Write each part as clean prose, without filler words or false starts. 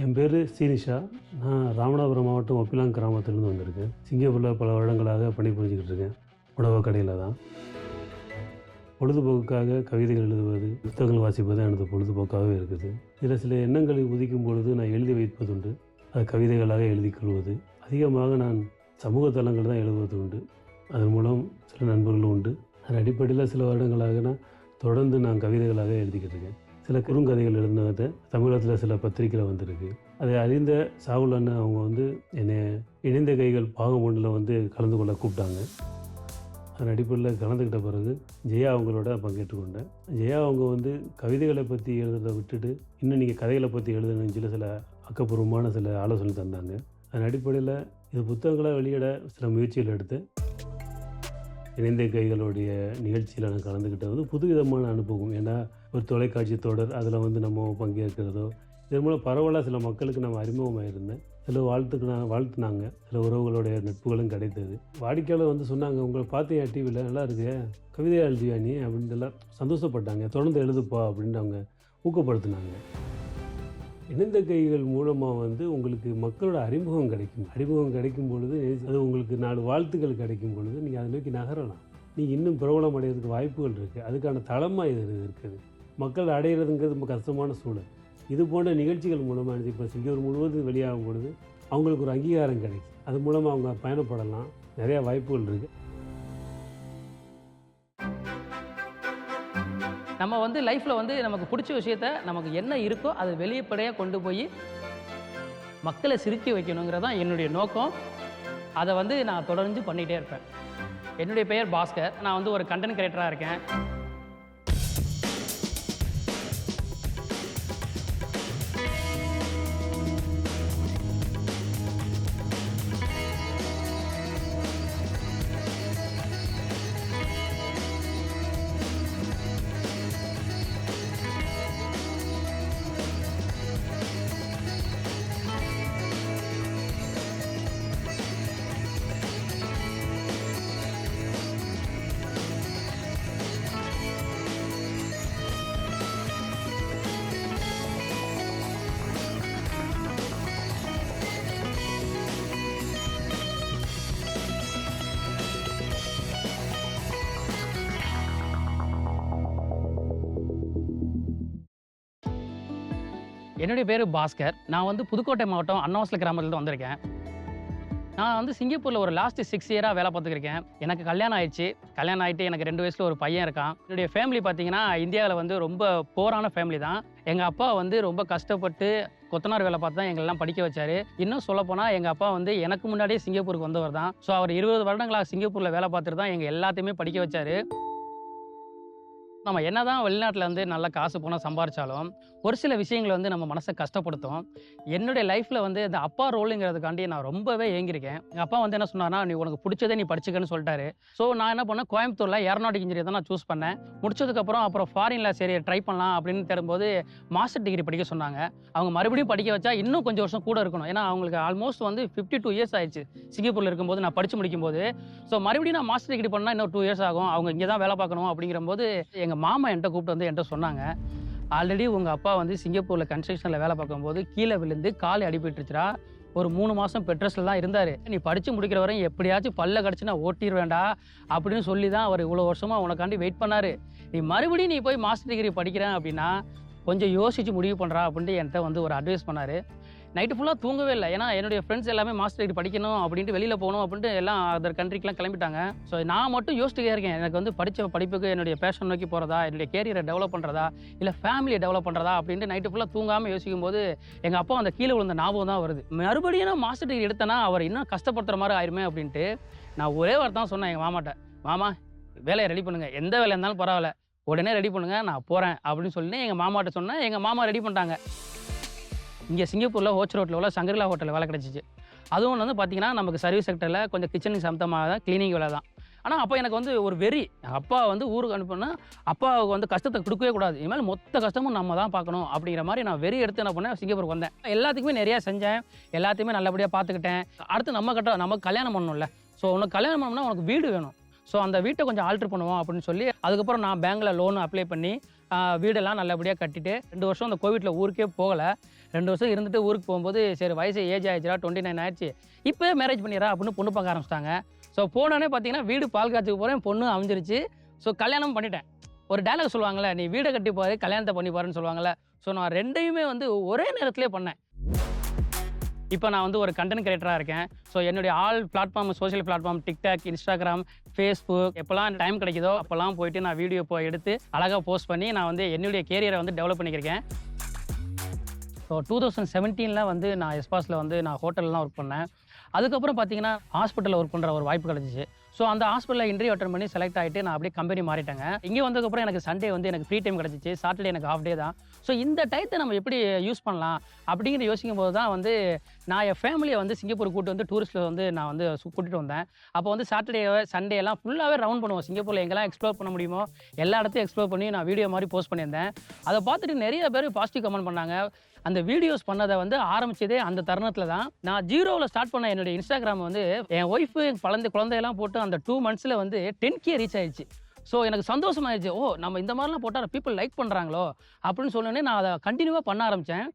என் பேர் ஸ்ரீனிஷா. நான் ராமநாதபுரம் மாவட்டம் ஒப்பிலாங் கிராமத்திலேருந்து வந்திருக்கேன். சிங்கப்பூரில் பல வருடங்களாக பணிபுரிஞ்சுக்கிட்டு இருக்கேன். உணவு கடையில் தான். பொழுதுபோக்குக்காக கவிதைகள் எழுதுவது, புத்தகங்கள் வாசிப்பது எனது பொழுதுபோக்காகவே இருக்குது. இதில் சில எண்ணங்களை உதிக்கும் பொழுது நான் எழுதி வைப்பதுண்டு. அது கவிதைகளாக எழுதிக் கொள்வது. அதிகமாக நான் சமூக தளங்கள் தான் எழுதுவது உண்டு. அதன் மூலம் சில நண்பர்களும் உண்டு. அதன் அடிப்படையில் சில வருடங்களாக தொடர்ந்து நான் கவிதைகளாக எழுதிக்கிட்டு இருக்கேன். சில குறுங்கதைகள் எழுதினதை தமிழகத்தில் சில பத்திரிக்கையில் வந்திருக்கு. அதை அறிந்த சாகுல் அண்ணன் அவங்க என்னை இணைந்த கைகள் பாகம் ஒன்றில் கலந்து கொள்ள கூப்பிட்டாங்க. அதன் அடிப்படையில் கலந்துக்கிட்ட பிறகு ஜெயா அவங்களோட பங்கேற்றுக்கொண்டேன். ஜெயா அவங்க கவிதைகளை பற்றி எழுதுறதை விட்டுட்டு இன்னும் நீங்கள் கதைகளை பற்றி எழுதணும்னு சொல்லி சில ஆக்கப்பூர்வமான சில ஆலோசனை தந்தாங்க. அதன் அடிப்படையில் இது புத்தகங்களை வெளியிட சில முயற்சிகள் எடுத்து இணைந்த கைகளுடைய நிகழ்ச்சியில் நான் கலந்துக்கிட்டது புதுவிதமான அனுபவம். ஏன்னா ஒரு தொலைக்காட்சி தொடர் அதில் நம்ம பங்கேற்கிறதோ இதன் மூலம் பரவலாக சில மக்களுக்கு நம்ம அறிமுகமாக இருந்தேன். சில வாழ்த்துனாங்க. சில உறவுகளுடைய நட்புகளும் கிடைத்தது. வாடிக்கையாளர் சொன்னாங்க, உங்களை பார்த்தேன் டிவியில் நல்லா இருக்கு, கவிதையாக எழுதியா நீ அப்படின்ட்டு எல்லாம் சந்தோஷப்பட்டாங்க. தொடர்ந்து எழுதுப்பா அப்படின்ட்டு அவங்க ஊக்கப்படுத்தினாங்க. இணைந்த கைகள் மூலமாக உங்களுக்கு மக்களோட அறிமுகம் கிடைக்கும். அறிமுகம் கிடைக்கும் பொழுது அது உங்களுக்கு 4 வாழ்த்துக்கள் கிடைக்கும் பொழுது நீங்கள் அதை நோக்கி நகரலாம். நீங்கள் இன்னும் பிரபலம் அடைகிறதுக்கு வாய்ப்புகள் இருக்குது. அதுக்கான தளமாக இது இருக்குது. மக்கள் அடைகிறதுங்கிறது ரொம்ப கஷ்டமான சூழல். இது போன்ற நிகழ்ச்சிகள் மூலமாக இப்போ சிங்கப்பூர் முழுவதும் வெளியாகும் பொழுது அவங்களுக்கு ஒரு அங்கீகாரம் கிடைக்கும். அது மூலமாக அவங்க பயணப்படலாம். நிறையா வாய்ப்புகள் இருக்குது. நம்ம லைஃப்பில் நமக்கு பிடிச்ச விஷயத்த நமக்கு என்ன இருக்கோ அதை வெளிப்படையாக கொண்டு போய் மக்களை சிரிக்க வைக்கணுங்கிறது தான் என்னுடைய நோக்கம். அதை நான் தொடர்ந்து பண்ணிகிட்டே இருப்பேன். என்னுடைய பெயர் பாஸ்கர். நான் ஒரு கண்டென்ட் கிரியேட்டராக இருக்கேன். என்னுடைய பேர் பாஸ்கர். நான் புதுக்கோட்டை மாவட்டம் அன்னவாசல் கிராமத்துலேருந்து வந்திருக்கேன். நான் சிங்கப்பூரில் ஒரு லாஸ்ட் 6 இயராக வேலை பார்த்துருக்கேன். எனக்கு கல்யாணம் ஆயிடுச்சு. கல்யாணம் ஆகிட்டு எனக்கு 2 வயசில் ஒரு பையன் இருக்கான். என்னுடைய ஃபேமிலி பார்த்தீங்கன்னா இந்தியாவில் ரொம்ப போரான ஃபேமிலி தான். எங்கள் அப்பா ரொம்ப கஷ்டப்பட்டு கொத்தனார் வேலை பார்த்து தான் எங்களெல்லாம் படிக்க வச்சார். இன்னும் சொல்லப்போனால் எங்கள் அப்பா எனக்கு முன்னாடியே சிங்கப்பூருக்கு வந்தவர் தான். ஸோ அவர் 20 வருடங்களாக சிங்கப்பூரில் வேலை பார்த்துட்டு தான் எங்கள் எல்லாத்தையுமே படிக்க வச்சார். நம்ம என்ன தான் வெளிநாட்டில் நல்ல காசு போனால் சம்பாரித்தாலும் ஒரு சில விஷயங்கள் நம்ம மனசை கஷ்டப்படுத்தும். என்னுடைய லைஃப்பில் இந்த அப்பா ரோலுங்கிறதுக்காண்டி நான் ரொம்பவே ஏங்கியிருக்கேன். எங்கள் அப்பா என்ன சொன்னார்னா, நீ உனக்கு பிடிச்சதே நீ படிச்சுக்கன்னு சொல்லிட்டாரு. ஸோ நான் என்ன பண்ணேன், கோயம்புத்தூரில் ஏரோநாட்டிக் இன்ஜினியர் தான் நான் சூஸ் பண்ணேன். அப்புறம் ஃபாரினில் சரி ட்ரை பண்ணலாம் அப்படின்னு தேடும்போது மாஸ்டர் டிகிரி படிக்க சொன்னாங்க. அவங்க மறுபடியும் படிக்க வச்சா இன்னும் கொஞ்சம் வருஷம் கூட இருக்கணும். ஏன்னா அவங்களுக்கு ஆல்மோஸ்ட் 52 இயர்ஸ் ஆயிடுச்சு சிங்கப்பூரில் இருக்கும்போது நான் படித்து முடிக்கும்போது. ஸோ மறுபடியும் நான் மாஸ்டர் டிகிரி பண்ணால் இன்னும் 2 இயர்ஸ் ஆகும். அவங்க இங்கே தான் வேலை பார்க்கணும் அப்படிங்கிறபோது எங்கள் மாமா என்கிட்ட கூப்பிட்டு என்கிட்ட சொன்னாங்க, ஆல்ரெடி உங்கள் அப்பா சிங்கப்பூரில் கன்ஸ்ட்ரக்ஷனில் வேலை பார்க்கும்போது கீழே விழுந்து கால் அடிபட்டுருச்சுரா. ஒரு 3 மாதம் பெட்ரெஸ்ட்டில் தான் இருந்தார். நீ படித்து முடிக்கிற வரையும் எப்படியாச்சும் பல்ல கடிச்சு நான் ஓட்டிடுவேண்டா அப்படின்னு சொல்லி தான் அவர் இவ்வளோ வருஷமாக உனக்காண்டி வெயிட் பண்ணார். நீ மறுபடியும் நீ போய் மாஸ்டர் டிகிரி படிக்கிறேன் அப்படின்னா கொஞ்சம் யோசித்து முடிவு பண்ணுறா அப்படின்ட்டு என்கிட்ட ஒரு அட்வைஸ் பண்ணார். நைட்டு ஃபுல்லாக தூங்கவே இல்லை. ஏன்னா என்னுடைய ஃப்ரெண்ட்ஸ் எல்லாமே மாஸ்டர் டிகிரி படிக்கணும் அப்படின்ட்டு வெளியில் போகணும் அப்படின்ட்டு எல்லாம் அதர் கண்ட்ரிக்கெலாம் கிளம்பிட்டாங்க. ஸோ நான் மட்டும் யோசிச்சுட்டே இருக்கேன், எனக்கு படித்த படிப்புக்கு என்னுடைய பேஷன் நோக்கி போகிறதா, என்னுடைய கேரியரை டெவலப் பண்ணுறதா, இல்லை ஃபேமிலியை டெவலப் பண்ணுறதா அப்படின்ட்டு நைட்டு ஃபுல்லாக தூங்காமல் யோசிக்கும் போது எங்கள் அப்பா அந்த கீழே விழுந்த ஞாபகம் தான் வருது. மறுபடியும் நான் மாஸ்டர் டிகிரி எடுத்தேன்னா அவர் இன்னும் கஷ்டப்படுத்துகிற மாதிரி ஆயிருமே அப்படின்ட்டு நான் ஒரே வார்த்தை தான் சொன்னேன் எங்கள் மாமாட்ட, மாமா வேலையை ரெடி பண்ணுங்கள், எந்த வேலையாக இருந்தாலும் பரவாயில்ல உடனே ரெடி பண்ணுங்கள், நான் போகிறேன் அப்படின்னு சொல்லி எங்கள் மாமாட்ட சொன்னேன். எங்கள் மாமா ரெடி பண்ணிட்டாங்க. இங்கே சிங்கப்பூரில் ஹோச் ரோட்டில் உள்ள சங்கரிலா ஹோட்டலில் வேலை கிடச்சிச்சு. அதுவும் பார்த்தீங்கன்னா நமக்கு சர்வீஸ் செக்டரில் கொஞ்சம் கிச்சனுக்கு சம்மந்தமாக தான், கிளீனிங் வேலை தான். ஆனால் அப்போ எனக்கு ஒரு வெறி, அப்பா ஊருக்கு அனுப்புனா அப்பாவுக்கு கஷ்டத்தை கொடுக்கவே கூடாது, இனிமேல் மொத்த கஷ்டமும் நம்ம தான் பார்க்கணும் அப்படிங்கிற மாதிரி நான் வெறி எடுத்து என்ன பண்ணேன், சிங்கப்பூருக்கு வந்தேன். எல்லாத்துக்குமே நிறையா செஞ்சேன், எல்லாத்தையுமே நல்லபடியாக பார்த்துக்கிட்டேன். அடுத்து நமக்கு கல்யாணம் பண்ணணும்ல. ஸோ உனக்கு கல்யாணம் பண்ணணும்னா உனக்கு வீடு வேணும். ஸோ அந்த வீட்டை கொஞ்சம் ஆல்ட்ரு பண்ணுவோம் அப்படின்னு சொல்லி அதுக்கப்புறம் நான் பேங்க்கில் லோன் அப்ளை பண்ணி வீடெல்லாம் நல்லபடியாக கட்டிட்டு 2 வருஷம் அந்த கோவிட்டில் ஊருக்கே போகலை. 2 வருஷம் இருந்துட்டு ஊருக்கு போகும்போது சரி வயசு ஏஜ் ஆயிடுச்சுடா 29 ஆயிடுச்சு, இப்போ மேரேஜ் பண்ணிடுறா அப்படின்னு பொண்ணு பார்க்க ஆரம்பிச்சிட்டாங்க. ஸோ போனோடனே பார்த்தீங்கன்னா வீடு பால் காய்ச்சிக்கு போகிறேன், பொண்ணு அமைஞ்சிருச்சு. ஸோ கல்யாணம் பண்ணிட்டேன். ஒரு டயலாக் சொல்லுவாங்கள்ல, நீ வீடை கட்டி பாரு கல்யாணத்தை பண்ணி பாருன்னு சொல்லுவாங்கள்ல. ஸோ நான் 2யுமே வந்து ஒரே நேரத்திலே பண்ணேன். இப்போ நான் வந்து ஒரு கண்டென்ட் கிரியேட்டராக இருக்கேன். ஸோ என்னுடைய all platform, social platform, TikTok, Instagram, Facebook எப்போல்லாம் டைம் கிடைக்குதோ அப்போல்லாம் போயிட்டு நான் வீடியோ எடுத்து அழகாக போஸ்ட் பண்ணி நான் வந்து என்னுடைய கேரியரை வந்து டெவலப் பண்ணிக்கிறேன். ஸோ 2017 வந்து நான் எஸ்பாஸில் வந்து நான் ஹோட்டல்லாம் ஒர்க் பண்ணேன். அதுக்கப்புறம் பார்த்தீங்கன்னா ஹாஸ்பிட்டலில் ஒர்க் பண்ணுற ஒரு வாய்ப்பு கிடச்சிச்சு. ஸோ அந்த ஹாஸ்பிட்டலில் இன்டர்வியூ அட்டன் பண்ணி செலக்ட் ஆகிட்டு நான் அப்படியே கம்பெனி மாறிட்டேங்க. இங்கே வந்ததுக்கப்புறம் எனக்கு சண்டே வந்து எனக்கு ஃப்ரீ டைம் கிடச்சிச்சு, சாட்டர்டே எனக்கு ஹாஃப் டே தான். ஸோ இந்த டயத்தை நம்ம எப்படி யூஸ் பண்ணலாம் அப்படிங்கிற யோசிக்கும் போது தான் வந்து நான் என் ஃபேமிலியை வந்து சிங்கப்பூர் கூட்டு வந்து டூரிஸ்ட்டில் வந்து நான் வந்து கூட்டிகிட்டு வந்தேன். அப்போ வந்து சாட்டர்டே சண்டே எல்லாம் ஃபுல்லாகவே ரவுண்ட் பண்ணுவோம். சிங்கப்பூரில் எங்கெல்லாம் எக்ஸ்ப்ளோர் பண்ண முடியுமோ எல்லா இடத்தையும் எக்ஸ்ப்ளோர் பண்ணி நான் வீடியோ மாதிரி போஸ்ட் பண்ணியிருந்தேன். அதை பார்த்துட்டு நிறைய பேர் பாசிட்டிவ் கமெண்ட் பண்ணாங்க. அந்த வீடியோஸ் பண்ணதை வந்து ஆரம்பிச்சதே அந்த தருணத்தில் தான். நான் 0ல் ஸ்டார்ட் பண்ண என்னுடைய இன்ஸ்டாகிராம் வந்து என் ஒய்ஃபு குழந்தையெல்லாம் போட்டு அந்த 2 மந்த்ஸில் வந்து 10K ரீச் ஆயிடுச்சு. ஸோ எனக்கு சந்தோஷமாயிடுச்சு. ஓ நம்ம இந்த மாதிரிலாம் போட்டால் பீப்புள் லைக் பண்ணுறாங்களோ அப்படின்னு சொன்னோன்னே நான் அதை கண்டினியூவாக பண்ண ஆரம்பித்தேன்.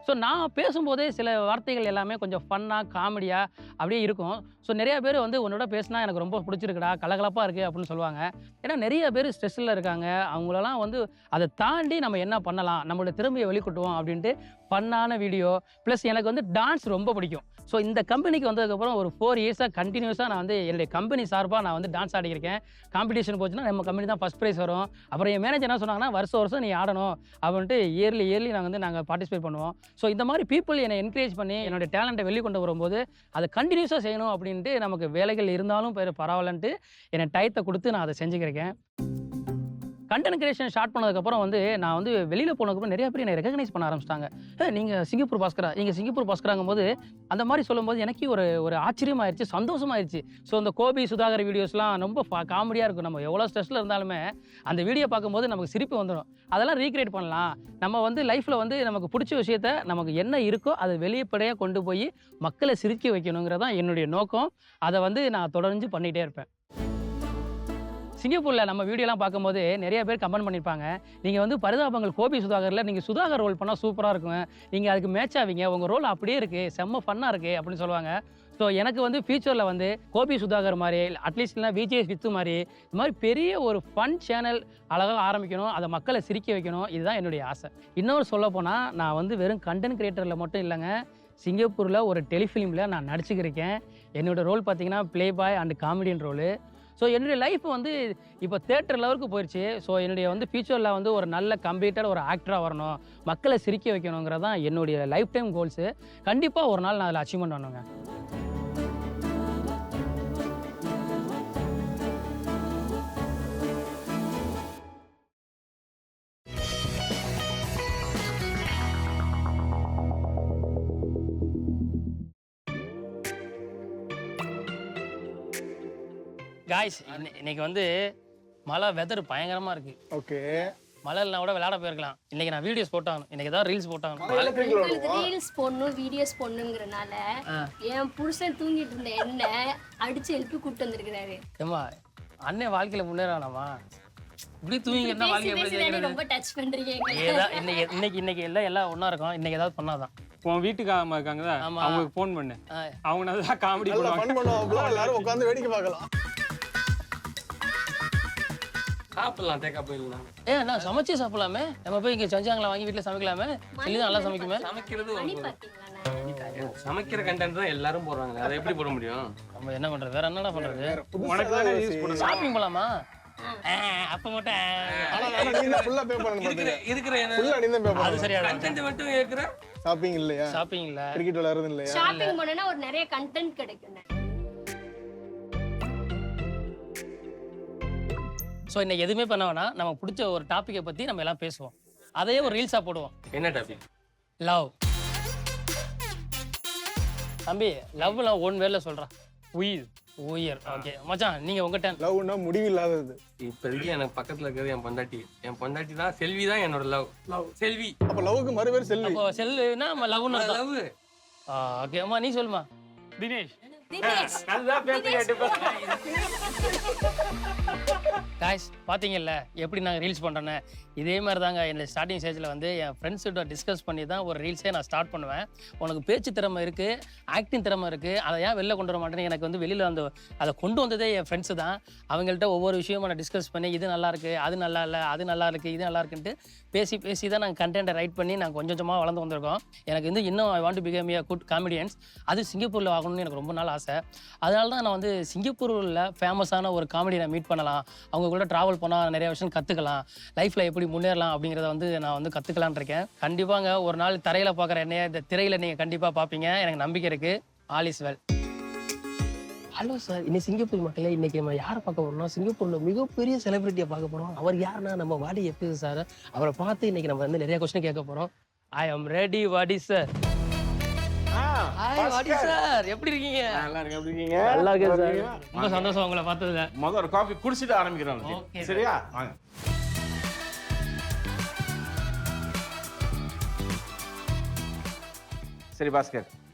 ஸோ நான் பேசும்போதே சில வார்த்தைகள் எல்லாமே கொஞ்சம் ஃபன்னாக காமெடியாக அப்படியே இருக்கும். ஸோ நிறைய பேர் வந்து உன்னோட பேசினா எனக்கு ரொம்ப பிடிச்சிருக்குடா, கலகலப்பாக இருக்குது அப்படின்னு சொல்லுவாங்க. ஏன்னா நிறைய பேர் ஸ்ட்ரெஸ்ஸில் இருக்காங்க. அவங்களெல்லாம் வந்து அதை தாண்டி நம்ம என்ன பண்ணலாம், நம்மளோட திறமையை வெளிக்கொட்டுவோம் அப்படின்ட்டு ஃபன்னான வீடியோ. ப்ளஸ் எனக்கு வந்து டான்ஸ் ரொம்ப பிடிக்கும். ஸோ இந்த கம்பெனிக்கு வந்ததுக்கப்புறம் ஒரு 4 இயர்ஸாக கண்டினியூஸாக நான் வந்து என்னுடைய கம்பெனி சார்பாக நான் வந்து டான்ஸ் ஆடிக்கிறேன். காம்படிஷன் போச்சுன்னா நம்ம கம்பெனி தான் ஃபஸ்ட் ப்ரைஸ் வரும். அப்புறம் என் மேனேஜர் என்ன சொன்னாங்கன்னா வருஷம் நீ ஆடணும் அப்படின்ட்டு இயர்லி நாங்கள் பார்ட்டிசிபேட் பண்ணுவோம். ஸோ இந்த மாதிரி பீப்புள் என்னை என்கரேஜ் பண்ணி என்னுடைய டேலண்ட்டை வெளிக்கொண்டு வரும்போது அதை கண்டினியூஸாக செய்யணும் அப்படின்ட்டு நமக்கு வேலைகள் இருந்தாலும் பரவாயில்லன்ட்டு என்னை டயத்தை கொடுத்து நான் அதை செஞ்சுக்கிறேன். கண்டென்ட் கிரியேஷன் ஸ்டார்ட் பண்ணதுக்கப்புறம் வந்து நான் வந்து வெளியில் போனதுக்கப்புறம் நிறைய பேர் என்னை ரெகக்னைஸ் பண்ண ஆரம்பிச்சிட்டாங்க. நீங்கள் சிங்கப்பூர் பாஸ்கரா, இங்கே சிங்கப்பூர் பாஸ்கராங்கும் போது அந்த மாதிரி சொல்லும்போது எனக்கே ஒரு ஆச்சரியமாயிருச்சு, சந்தோஷமாயிருச்சு. ஸோ இந்த கோபி சுதாகர் வீடியோஸ்லாம் ரொம்ப காமெடியாக இருக்கும். நம்ம எவ்வளோ ஸ்ட்ரெஸ்ஸில் இருந்தாலுமே அந்த வீடியோ பார்க்கும்போது நமக்கு சிரிப்பு வந்துடும். அதெல்லாம் ரீக்ரியேட் பண்ணலாம். நம்ம வந்து லைஃப்பில் வந்து நமக்கு பிடிச்ச விஷயத்த நமக்கு என்ன இருக்கோ அதை வெளிப்படையாக கொண்டு போய் மக்களை சிரிக்க வைக்கணுங்கிறதான் என்னுடைய நோக்கம். அதை வந்து நான் தொடர்ந்து பண்ணிகிட்டே இருப்பேன். சிங்கப்பூரில் நம்ம வீடியோலாம் பார்க்கும்போது நிறைய பேர் கமெண்ட் பண்ணியிருப்பாங்க, நீங்கள் வந்து பரிதாபங்கள் கோபி சுதாகரில் நீங்கள் சுதாகர் ரோல் பண்ணால் சூப்பராக இருக்கும், நீங்கள் அதுக்கு மேட்ச் ஆவீங்க, உங்கள் ரோல் அப்படியே இருக்குது, செம்ம ஃபன்னாக இருக்குது அப்படின்னு சொல்லுவாங்க. ஸோ எனக்கு வந்து ஃபியூச்சரில் வந்து கோபி சுதாகர் மாதிரி அட்லீஸ்ட் இல்லைனா விஜய் வித்து மாதிரி இது மாதிரி பெரிய ஒரு ஃபன் சேனல் அழகாக ஆரம்பிக்கணும், அதை மக்களை சிரிக்க வைக்கணும், இதுதான் என்னுடைய ஆசை. இன்னொரு சொல்லப்போனால் நான் வந்து வெறும் கண்டென்ட் கிரியேட்டரில் மட்டும் இல்லைங்க, சிங்கப்பூரில் ஒரு டெலிஃபிலிமில் நான் நடிச்சுக்கிருக்கேன். என்னோடய ரோல் பார்த்தீங்கன்னா play boy and comedian role. So என்னுடைய லைஃப் வந்து இப்போ தியேட்டர் லெவலுக்கு போயிடுச்சு. ஸோ என்னுடைய வந்து ஃபியூச்சரில் வந்து ஒரு நல்ல கம்ப்ளீட்டாக ஒரு ஆக்டராக வரணும், மக்களை சிரிக்க வைக்கணுங்கிறது தான் என்னுடைய லைஃப் டைம் கோல்ஸு. கண்டிப்பாக ஒரு நாள் நான் அதில் அச்சீவ்மெண்ட் பண்ணுவேங்க. காய்ஸ் இன்னைக்கு வந்து மழை வெதர் பயங்கரமாக இருக்குது. ஓகே, மழைனா கூட விளையாட போயிருக்கலாம். இன்னைக்கு நான் வீடியோஸ் போட்டாங்க, இன்னைக்கு ஏதாவது ரீல்ஸ் போட்டாங்க. ரீல்ஸ் போடணும், வீடியோஸ் போடணுங்கிறனால என் புருஷன் தூங்கிட்டு இருந்த என்ன அடிச்சு எழுப்பி கூப்பிட்டு வந்திருக்கிறாரு. ஏமா அண்ணன் வாழ்க்கையில முன்னேறானாமா? இப்படி தூங்கி என்ன வாழ்க்கை ரொம்ப டச் பண்றீங்க. இன்னைக்கு எல்லாம் ஒண்ணா இருக்கும். இன்னைக்கு ஏதாவது பண்ணாதான் உன் வீட்டுக்காரமா இருக்காங்கதா, அவங்களுக்கு ஃபோன் பண்ணு, அவங்க நல்லா காமெடி பண்ணுவாங்க, எல்லாரும் உட்கார்ந்து வேடிக்கை பார்க்கலாம். சாப்பிடலாம், தேக்கா போயிடலாம். நான் சமைச்சே சாப்பிடலாமே. நம்ம போய் இங்க செஞ்சாங்களா வாங்கி வீட்டுல சமைக்கலாமே. சொல்லி நல்லா சமைக்குமே. சமைக்கிறது சமைக்கிற கண்டென்ட் தான் எல்லாரும் போடுறாங்க, அதை எப்படி போட முடியும்? நம்ம என்ன பண்றது, வேற என்னடா பண்றது? உனக்கு தானே யூஸ் பண்ண ஷாப்பிங் போலாமா? அப்ப மட்டும் அது சரியா கண்டென்ட் மட்டும் கேக்குற. ஷாப்பிங் இல்லையா? ஷாப்பிங் இல்ல, கிரிக்கெட் விளையாடுறது இல்லையா? ஷாப்பிங் போனா ஒரு நிறைய கண்டென்ட் கிடைக்கும். ஸோ இன்னைக்கு எதுவுமே பண்ண வேணாம், நமக்கு பிடிச்ச ஒரு டாப்பிக்கை பற்றி நம்ம எல்லாம் பேசுவோம், அதையே ஒரு ரீல்ஸாக போடுவோம். என்ன டாபிக்? லவ். தம்பி லவ்லாம் ஒன் வேர்ல சொல்கிறேன், உயிர். ஓகே மச்சான், நீங்கள் உங்கள் டேன். லவ்னா முடிவில்லாதது. இப்போதைக்கு எனக்கு பக்கத்தில் இருக்கிறது என் பொண்டாட்டி தான். செல்வி தான் என்னோட லவ். செல்வி. அப்போ லவ்வுக்கு மறுபேர் செல்வி. அப்போ செல்லுனா லவ்னு லவ். ஓகே அம்மா நீ சொல்லுமா. தினேஷ். அதுதான் பேச கேட்டு காய்ஸ் பார்த்தீங்கல்ல எப்படி நாங்கள் ரீல்ஸ் பண்ணுறேன்னு. இதே மாதிரி தாங்க என்னோட ஸ்டார்டிங் ஸ்டேஜில் வந்து என் ஃப்ரெண்ட்ஸ்கிட்ட டிஸ்கஸ் பண்ணி தான் ஒரு ரீல்ஸே நான் ஸ்டார்ட் பண்ணுவேன். உனக்கு பேச்சு திறமை இருக்குது, ஆக்டிங் திறமை இருக்குது, அதை ஏன் வெளில கொண்டு வர மாட்டேன்னு எனக்கு வந்து வெளியில் அதை கொண்டு வந்ததே என் ஃப்ரெண்ட்ஸு தான். அவங்கள்ட்ட ஒவ்வொரு விஷயமும் நான் டிஸ்கஸ் பண்ணி இது நல்லா இருக்குது, அது நல்லா இல்லை, அது நல்லா இருக்குது, இது நல்லா இருக்குன்ட்டு பேசி தான் நாங்கள் கண்டென்ட்டை ரைட் பண்ணி நாங்கள் கொஞ்சம் கொஞ்சமாக வளர்ந்து வந்திருக்கோம். எனக்கு வந்து இன்னும் I want to become a good comedians. அது சிங்கப்பூரில் ஆகணும்னு எனக்கு ரொம்ப நாள் ஆசை. அதனால தான் நான் வந்து சிங்கப்பூரில் ஃபேமஸான ஒரு காமெடியை நான் மீட் பண்ணலாம், அவங்க கூட ட்ராவல் போனால் நிறைய விஷயம் கற்றுக்கலாம், லைஃப்பில் எப்படி முன்னேறலாம் அப்படிங்கிறத வந்து நான் வந்து கற்றுக்கலான் இருக்கேன். கண்டிப்பாங்க ஒரு நாள் தரையில் பார்க்குற என்னைய இந்த திரையில் நீங்கள் கண்டிப்பாக பார்ப்பீங்க, எனக்கு நம்பிக்கை இருக்குது. All is well. Hello sir, இன்னைக்கு சிங்கப்பூர் மக்களே, இன்னைக்கு நம்ம யாரை பார்க்க போறோம்னா சிங்கப்பூரில் மிகப்பெரிய செலிபிரிட்டியை பார்க்க போகிறோம். அவர் யாருன்னா நம்ம வாடி எப்படி சார். அவரை பார்த்து இன்னைக்கு நம்ம வந்து நிறைய கொஸ்டின் கேட்க போகிறோம். ஐ எம் ரெடி வாடி சார். ஹாய் வாடி சார், எப்படி இருக்கீங்க? நல்லா இருக்கு. எப்படி இருக்கீங்க? நல்லா இருக்கேன் சார். ரொம்ப சந்தோஷம் உங்களை பார்த்ததுல. முதல்ல ஒரு காஃபி குடிச்சிட்டு ஆரம்பிக்கிறோம். Okay, சரியா? வாங்க. சரி பாஸ்கர்,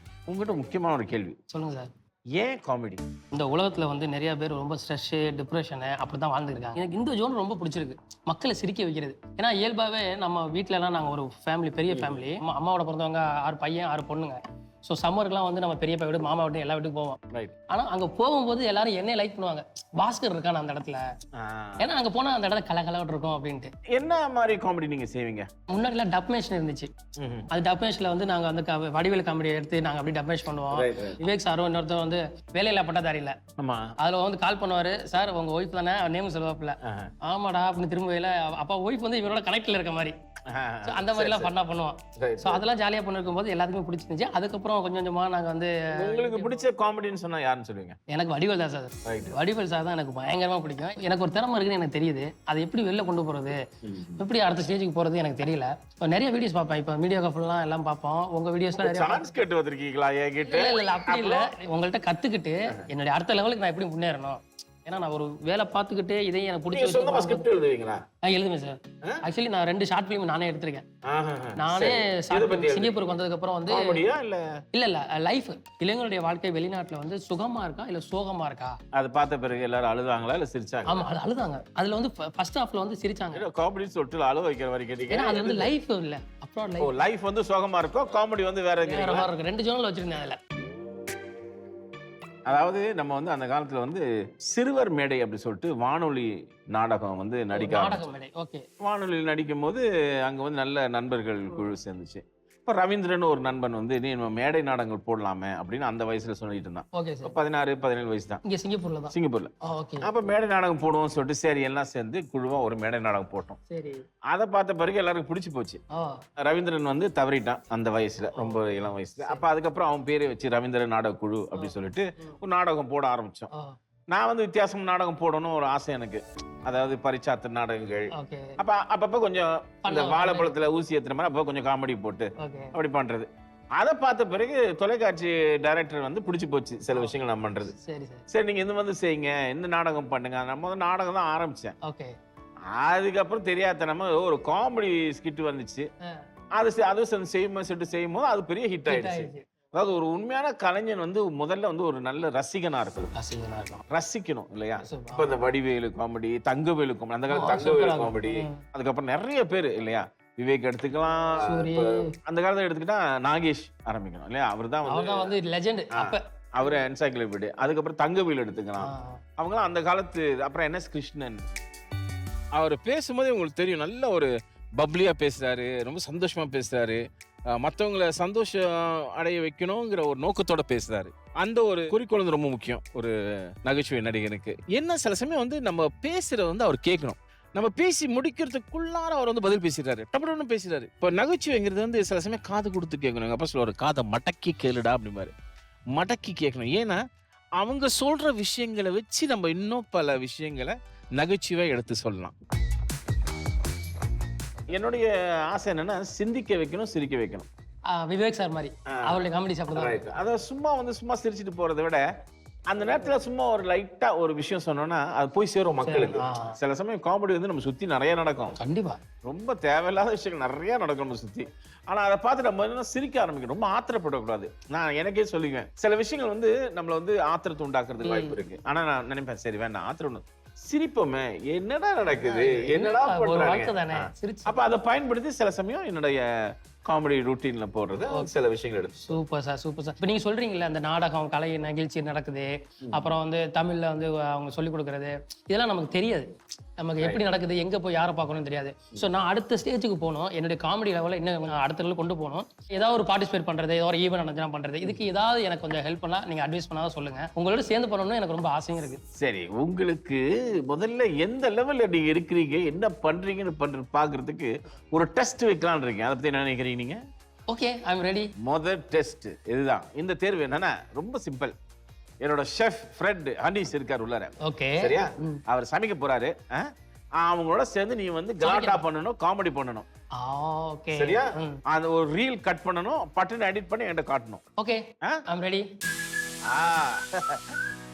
உங்ககிட்ட முக்கியமான ஒரு கேள்வி. சொல்லுங்க சார். ஏன் காமெடி? இந்த உலகத்தில் வந்து நிறைய பேர் ரொம்ப ஸ்ட்ரெஸ்ஸு, டிப்ரெஷனு அப்படி தான் வாழ்ந்துருக்காங்க. எனக்கு இந்த ஜோன் ரொம்ப பிடிச்சிருக்கு, மக்களை சிரிக்க வைக்கிறது. ஏன்னா இயல்பாகவே நம்ம வீட்டிலலாம் நாங்கள் ஒரு ஃபேமிலி, பெரிய ஃபேமிலி. அம்மாவோட பிறந்தவங்க 6 பையன் 6 பொண்ணுங்க. ஸோ சம்மருக்குலாம் வந்து நம்ம பெரியப்பா வீடு, மாமா வீடு, எல்லா வீட்டுக்கு போவோம். ரைட். ஆனால் அங்கே போகும்போது எல்லாரும் என்னை லைக் பண்ணுவாங்க, பாஸ்கர் இருக்கான அந்த இடத்துல. ஏன்னா அங்கே போனால் அந்த இடத்துல கலகலன்னு இருக்கும் அப்படின்ட்டு. என்ன மாதிரி காமெடி நீங்க செய்வீங்க? முன்னாடிலாம் டப்மேஷன் இருந்துச்சு. அது டப்மேஷனில் வந்து நாங்கள் வந்து வடிவேல் காமெடி எடுத்து நாங்கள் அப்படி டப்மேஷ் பண்ணுவோம். விவேக் சாரும் இன்னொருத்தர் வந்து வேலையில்லா பட்டதாரி இல்லை, ஆமா, அதில் வந்து கால் பண்ணுவார். சார் உங்கள் ஒய்ஃப் தானே, நேம் சொல்லுவாப்புல. ஆமாடா அப்படின்னு திரும்ப அப்பா ஒய்ஃப் வந்து இவரோட கனெக்டில் இருக்க மாதிரி. ஸோ அந்த மாதிரிலாம் ஃபன்னாக பண்ணுவோம். ஸோ அதெல்லாம் ஜாலியாக பண்ணிருக்கும் போது எல்லாத்துக்குமே பிடிச்சிருந்துச்சு. அதுக்கப்புறம் கொஞ்சம் கொஞ்சமாக நாங்கள் வந்து உங்களுக்கு பிடிச்ச காமெடின்னு சொன்னா யாருன்னு சொல்லுவீங்க? எனக்கு வடிவேல் தான் சார். வடிவேல் சார் தான் எனக்கு பயங்கரமாக பிடிக்கும். எனக்கு ஒரு திறமை இருக்குன்னு எனக்கு தெரியுது, அதை எப்படி வெளில கொண்டு போகிறது, எப்படி அடுத்த ஸ்டேஜுக்கு போகிறது எனக்கு தெரியல. இப்போ நிறைய வீடியோஸ் பார்ப்பேன், இப்போ மீடியா கஃபெல்லாம் எல்லாம் பார்ப்போம். உங்கள் வீடியோஸ்லாம் நிறைய சான்ஸ் கேட்டு வந்திருக்கீங்களா? இல்லை அப்படி இல்லை, உங்கள்கிட்ட கற்றுக்கிட்டு என்னுடைய அடுத்த லெவலுக்கு நான் எப்படி முன்னேறணும். ஏன்னா நான் ஒரு வேலை பார்த்துக்கிட்டு இதையும் எனக்கு பிடிச்சி ஸ்கிரிப்ட் எழுதுவீங்களா? எழுதுவேன் சார். ஆக்சுவலி நான் 2 ஷார்ட் ஃபிலிம் நானே எடுத்திருக்கேன். நானே சிங்கப்பூருக்கு வந்ததுக்கு அப்புறம் வந்து இல்ல லைஃப், இளைஞருடைய வாழ்க்கை வெளிநாட்டுல வந்து சுகமா இருக்கா இல்ல சோகமா இருக்கா, அது பார்த்த பிறகு எல்லாரும் அழுதாங்களா இல்ல சிரிச்சாங்க? ஆமா அது அழுதாங்க. அதுல வந்து ஃபர்ஸ்ட் ஹாஃப்ல வந்து சிரிச்சாங்க. காமெடி சொல்லிட்டு அழுவ வைக்கிற மாதிரி கேட்டீங்க. ஏன்னா அது வந்து லைஃப் இல்ல, அப்புறம் லைஃப் வந்து சோகமா இருக்கும், காமெடி வந்து வேற மாதிரி இருக்கு. 2 ஜோன்ல வச்சிருந்தேன் அதுல. அதாவது நம்ம வந்து அந்த காலத்துல வந்து சிறுவர் மேடை அப்படி சொல்லிட்டு வானொலி நாடகம் வந்து நடிக்க வானொலியில் நடிக்கும் போது அங்க வந்து நல்ல நண்பர்கள் குழு சேர்ந்துச்சு. இப்போ ரவீந்திரன் ஒரு நண்பன் வந்து நீ நம்ம மேடை நாடகங்கள் போடலாமே அப்படின்னு அந்த வயசுல சொல்லிட்டு இருந்தான். 16-17 வயசு தான். இங்க சிங்கப்பூர்ல. அப்ப மேடை நாடகம் போடுவோம் சொல்லிட்டு சரி எல்லாம் சேர்ந்து குழுவா ஒரு மேடை நாடகம் போட்டோம். அதை பார்த்த பிறகு எல்லாருக்கும் பிடிச்சி போச்சு. ரவீந்திரன் வந்து தவறிட்டான் அந்த வயசுல, ரொம்ப இளம் வயசுல. அப்ப அதுக்கப்புறம் அவன் பேரை வச்சு ரவீந்திரன் நாடக குழு அப்படி சொல்லிட்டு ஒரு நாடகம் போட ஆரம்பிச்சோம். நான் வந்து வித்தியாசம் நாடகம் போடணும் ஒரு ஆசை எனக்கு, அதாவது பரிச்சாத்து நாடகங்கள். அப்ப அப்பப்ப கொஞ்சம் இந்த வாழைப்பழத்துல ஊசி ஏத்துற மாதிரி அப்ப கொஞ்சம் காமெடி போட்டு அப்படி பண்றது. அதை பார்த்த பிறகு தொலைக்காட்சி டைரக்டர் வந்து பிடிச்சி போச்சு சில விஷயங்கள் நான் பண்றது. சரி நீங்க இந்த வந்து செய்யுங்க, இந்த நாடகம் பண்ணுங்க. நம்ம வந்து நாடகம் தான் ஆரம்பிச்சேன். அதுக்கப்புறம் தெரியாதனமா ஒரு காமெடி ஸ்கிட் வந்துச்சு. அது செய்யும் போது அது பெரிய ஹிட் ஆயிடுச்சு. அதாவது ஒரு உண்மையான கலைஞன் வந்து முதல்ல வந்து ஒரு நல்ல ரசிகனா இருக்கணும், ரசிக்கணும் இல்லையா? இப்ப இந்த வடிவேலு காமெடி, தங்கவேலு காமெடி, அந்த காலத்துல தங்கவேலு காமெடி, அதுக்கப்புறம் நிறைய பேர் இல்லையா, விவேக் எடுத்துக்கலாம், அந்த காலத்துல எடுத்துக்கிட்டா நாகேஷ் ஆரம்பிக்கணும் இல்லையா, அவர் தான் வந்து லெஜெண்ட். அவரு என்சைக்ளோபீடியா. அதுக்கப்புறம் தங்கவேலு எடுத்துக்கலாம், அவங்களாம் அந்த காலத்து. அப்புறம் NS கிருஷ்ணன், அவர் பேசும்போது உங்களுக்கு தெரியும் நல்ல ஒரு பப்ளியா பேசுறாரு, ரொம்ப சந்தோஷமா பேசுறாரு, மற்றவங்களை சந்தோஷம் அடைய வைக்கணுங்கிற ஒரு நோக்கத்தோட பேசுறாரு. அந்த ஒரு குறிக்கோள் வந்து ரொம்ப முக்கியம் ஒரு நகைச்சுவை நடிகனுக்கு. என்ன சில சமயம் வந்து நம்ம பேசுறத வந்து அவர் கேட்கணும். நம்ம பேசி முடிக்கிறதுக்குள்ளார அவர் வந்து பதில் பேசிடுறாரு, டப்புன்னு பேசுறாரு. இப்போ நகைச்சுவைங்கிறது வந்து சில சமயம் காது கொடுத்து கேட்கணும். அப்ப சொல்லுவாரு, காதை மடக்கி கேளுடா அப்படிமாரு. மடக்கி கேட்கணும். ஏன்னா அவங்க சொல்ற விஷயங்களை வச்சு நம்ம இன்னும் பல விஷயங்களை நகைச்சுவை எடுத்து சொல்லலாம். என்னுடைய ஆசை என்னன்னா சிந்திக்க வைக்கணும், சிரிக்க வைக்கணும். விவேக் சார் மாதிரி அவருடைய காமெடி சாப்பிடுறாங்க. அதை சும்மா சிரிச்சிட்டு போறதை விட அந்த நேரத்துல சும்மா ஒரு லைட்டா ஒரு விஷயம் சொன்னோம்னா அது போய் சேரும் மக்களுக்கு. சில சமயம் காமெடி வந்து நம்ம சுத்தி நிறைய நடக்கும். கண்டிப்பா ரொம்ப தேவையில்லாத விஷயங்கள் நிறைய நடக்கும் நம்ம சுத்தி. ஆனா அதை பார்த்து நம்ம என்ன சிரிக்க ஆரம்பிக்கணும். ரொம்ப ஆத்திரப்படக்கூடாது. நான் எனக்கே சொல்லிக்குவேன், சில விஷயங்கள் வந்து நம்மள வந்து ஆத்திரத்தை உண்டாக்குறதுக்கு வாய்ப்பு இருக்கு. ஆனா நான் நினைப்பேன், சரி வேண்டாம், ஆத்திரம் சிரிப்போமே, என்னடா நடக்குது, என்னடா ஒரு பண்றாங்க. வாழ்க்கை தானே, சிரிச்சு. அப்ப அதை பயன்படுத்தி சில சமயம் என்னுடைய காமெடி ரூட்டீன்ல போடுறது சில விஷயங்கள் எடுத்து. Super sir, super sir. இப்போ நீங்கள் சொல்கிறீங்களே அந்த நாடகம் கலை நிகழ்ச்சி நடக்குது, அப்புறம் வந்து தமிழில் வந்து அவங்க சொல்லிக் கொடுக்குறது, இதெல்லாம் நமக்கு தெரியாது. நமக்கு எப்படி நடக்குது, எங்கே போய் யாரை பார்க்கணும்னு தெரியாது. ஸோ நான் அடுத்த ஸ்டேஜுக்கு போகணும், என்னுடைய காமெடி லெவலில் இன்னும் அடுத்த லெவலில் கொண்டு போகணும். ஏதாவது ஒரு பார்ட்டிசிபேட் பண்ணுறது, ஏதாவது ஒரு ஈவெண்ட் நடந்துச்சுன்னா பண்ணுறது, இதுக்கு ஏதாவது எனக்கு கொஞ்சம் ஹெல்ப் பண்ணால் நீங்கள் அட்வைஸ் பண்ணாதான் சொல்லுங்கள். உங்களோட சேர்ந்து பண்ணணும்னு எனக்கு ரொம்ப ஆசையும் இருக்குது. சரி, உங்களுக்கு முதல்ல எந்த லெவல்ல நீங்க இருக்கிறீங்க, என்ன பண்றீங்கன்னு பாக்குறதுக்கு ஒரு டெஸ்ட் வைக்கலாம்னு இருக்கீங்க. அதை பத்தி என்ன நினைக்கிறீங்க நீங்க? Okay, I am ready. முதல் டெஸ்ட் இதுதான். இந்த தேர்வு என்னன்னா ரொம்ப சிம்பிள். என்னோட ஷெஃப் ஃப்ரெண்ட் ஹனீஸ் இருக்கார் உள்ளார. ஓகே, சரியா? அவர் சமைக்க போறாரு. அவங்களோட சேர்ந்து நீ வந்து கலாட்டா பண்ணணும், காமெடி பண்ணணும். ஓகே, சரியா? அந்த ஒரு ரீல் கட் பண்ணணும், பட்டன் எடிட் பண்ணி என்கிட்ட காட்டணும். Okay, I am ready.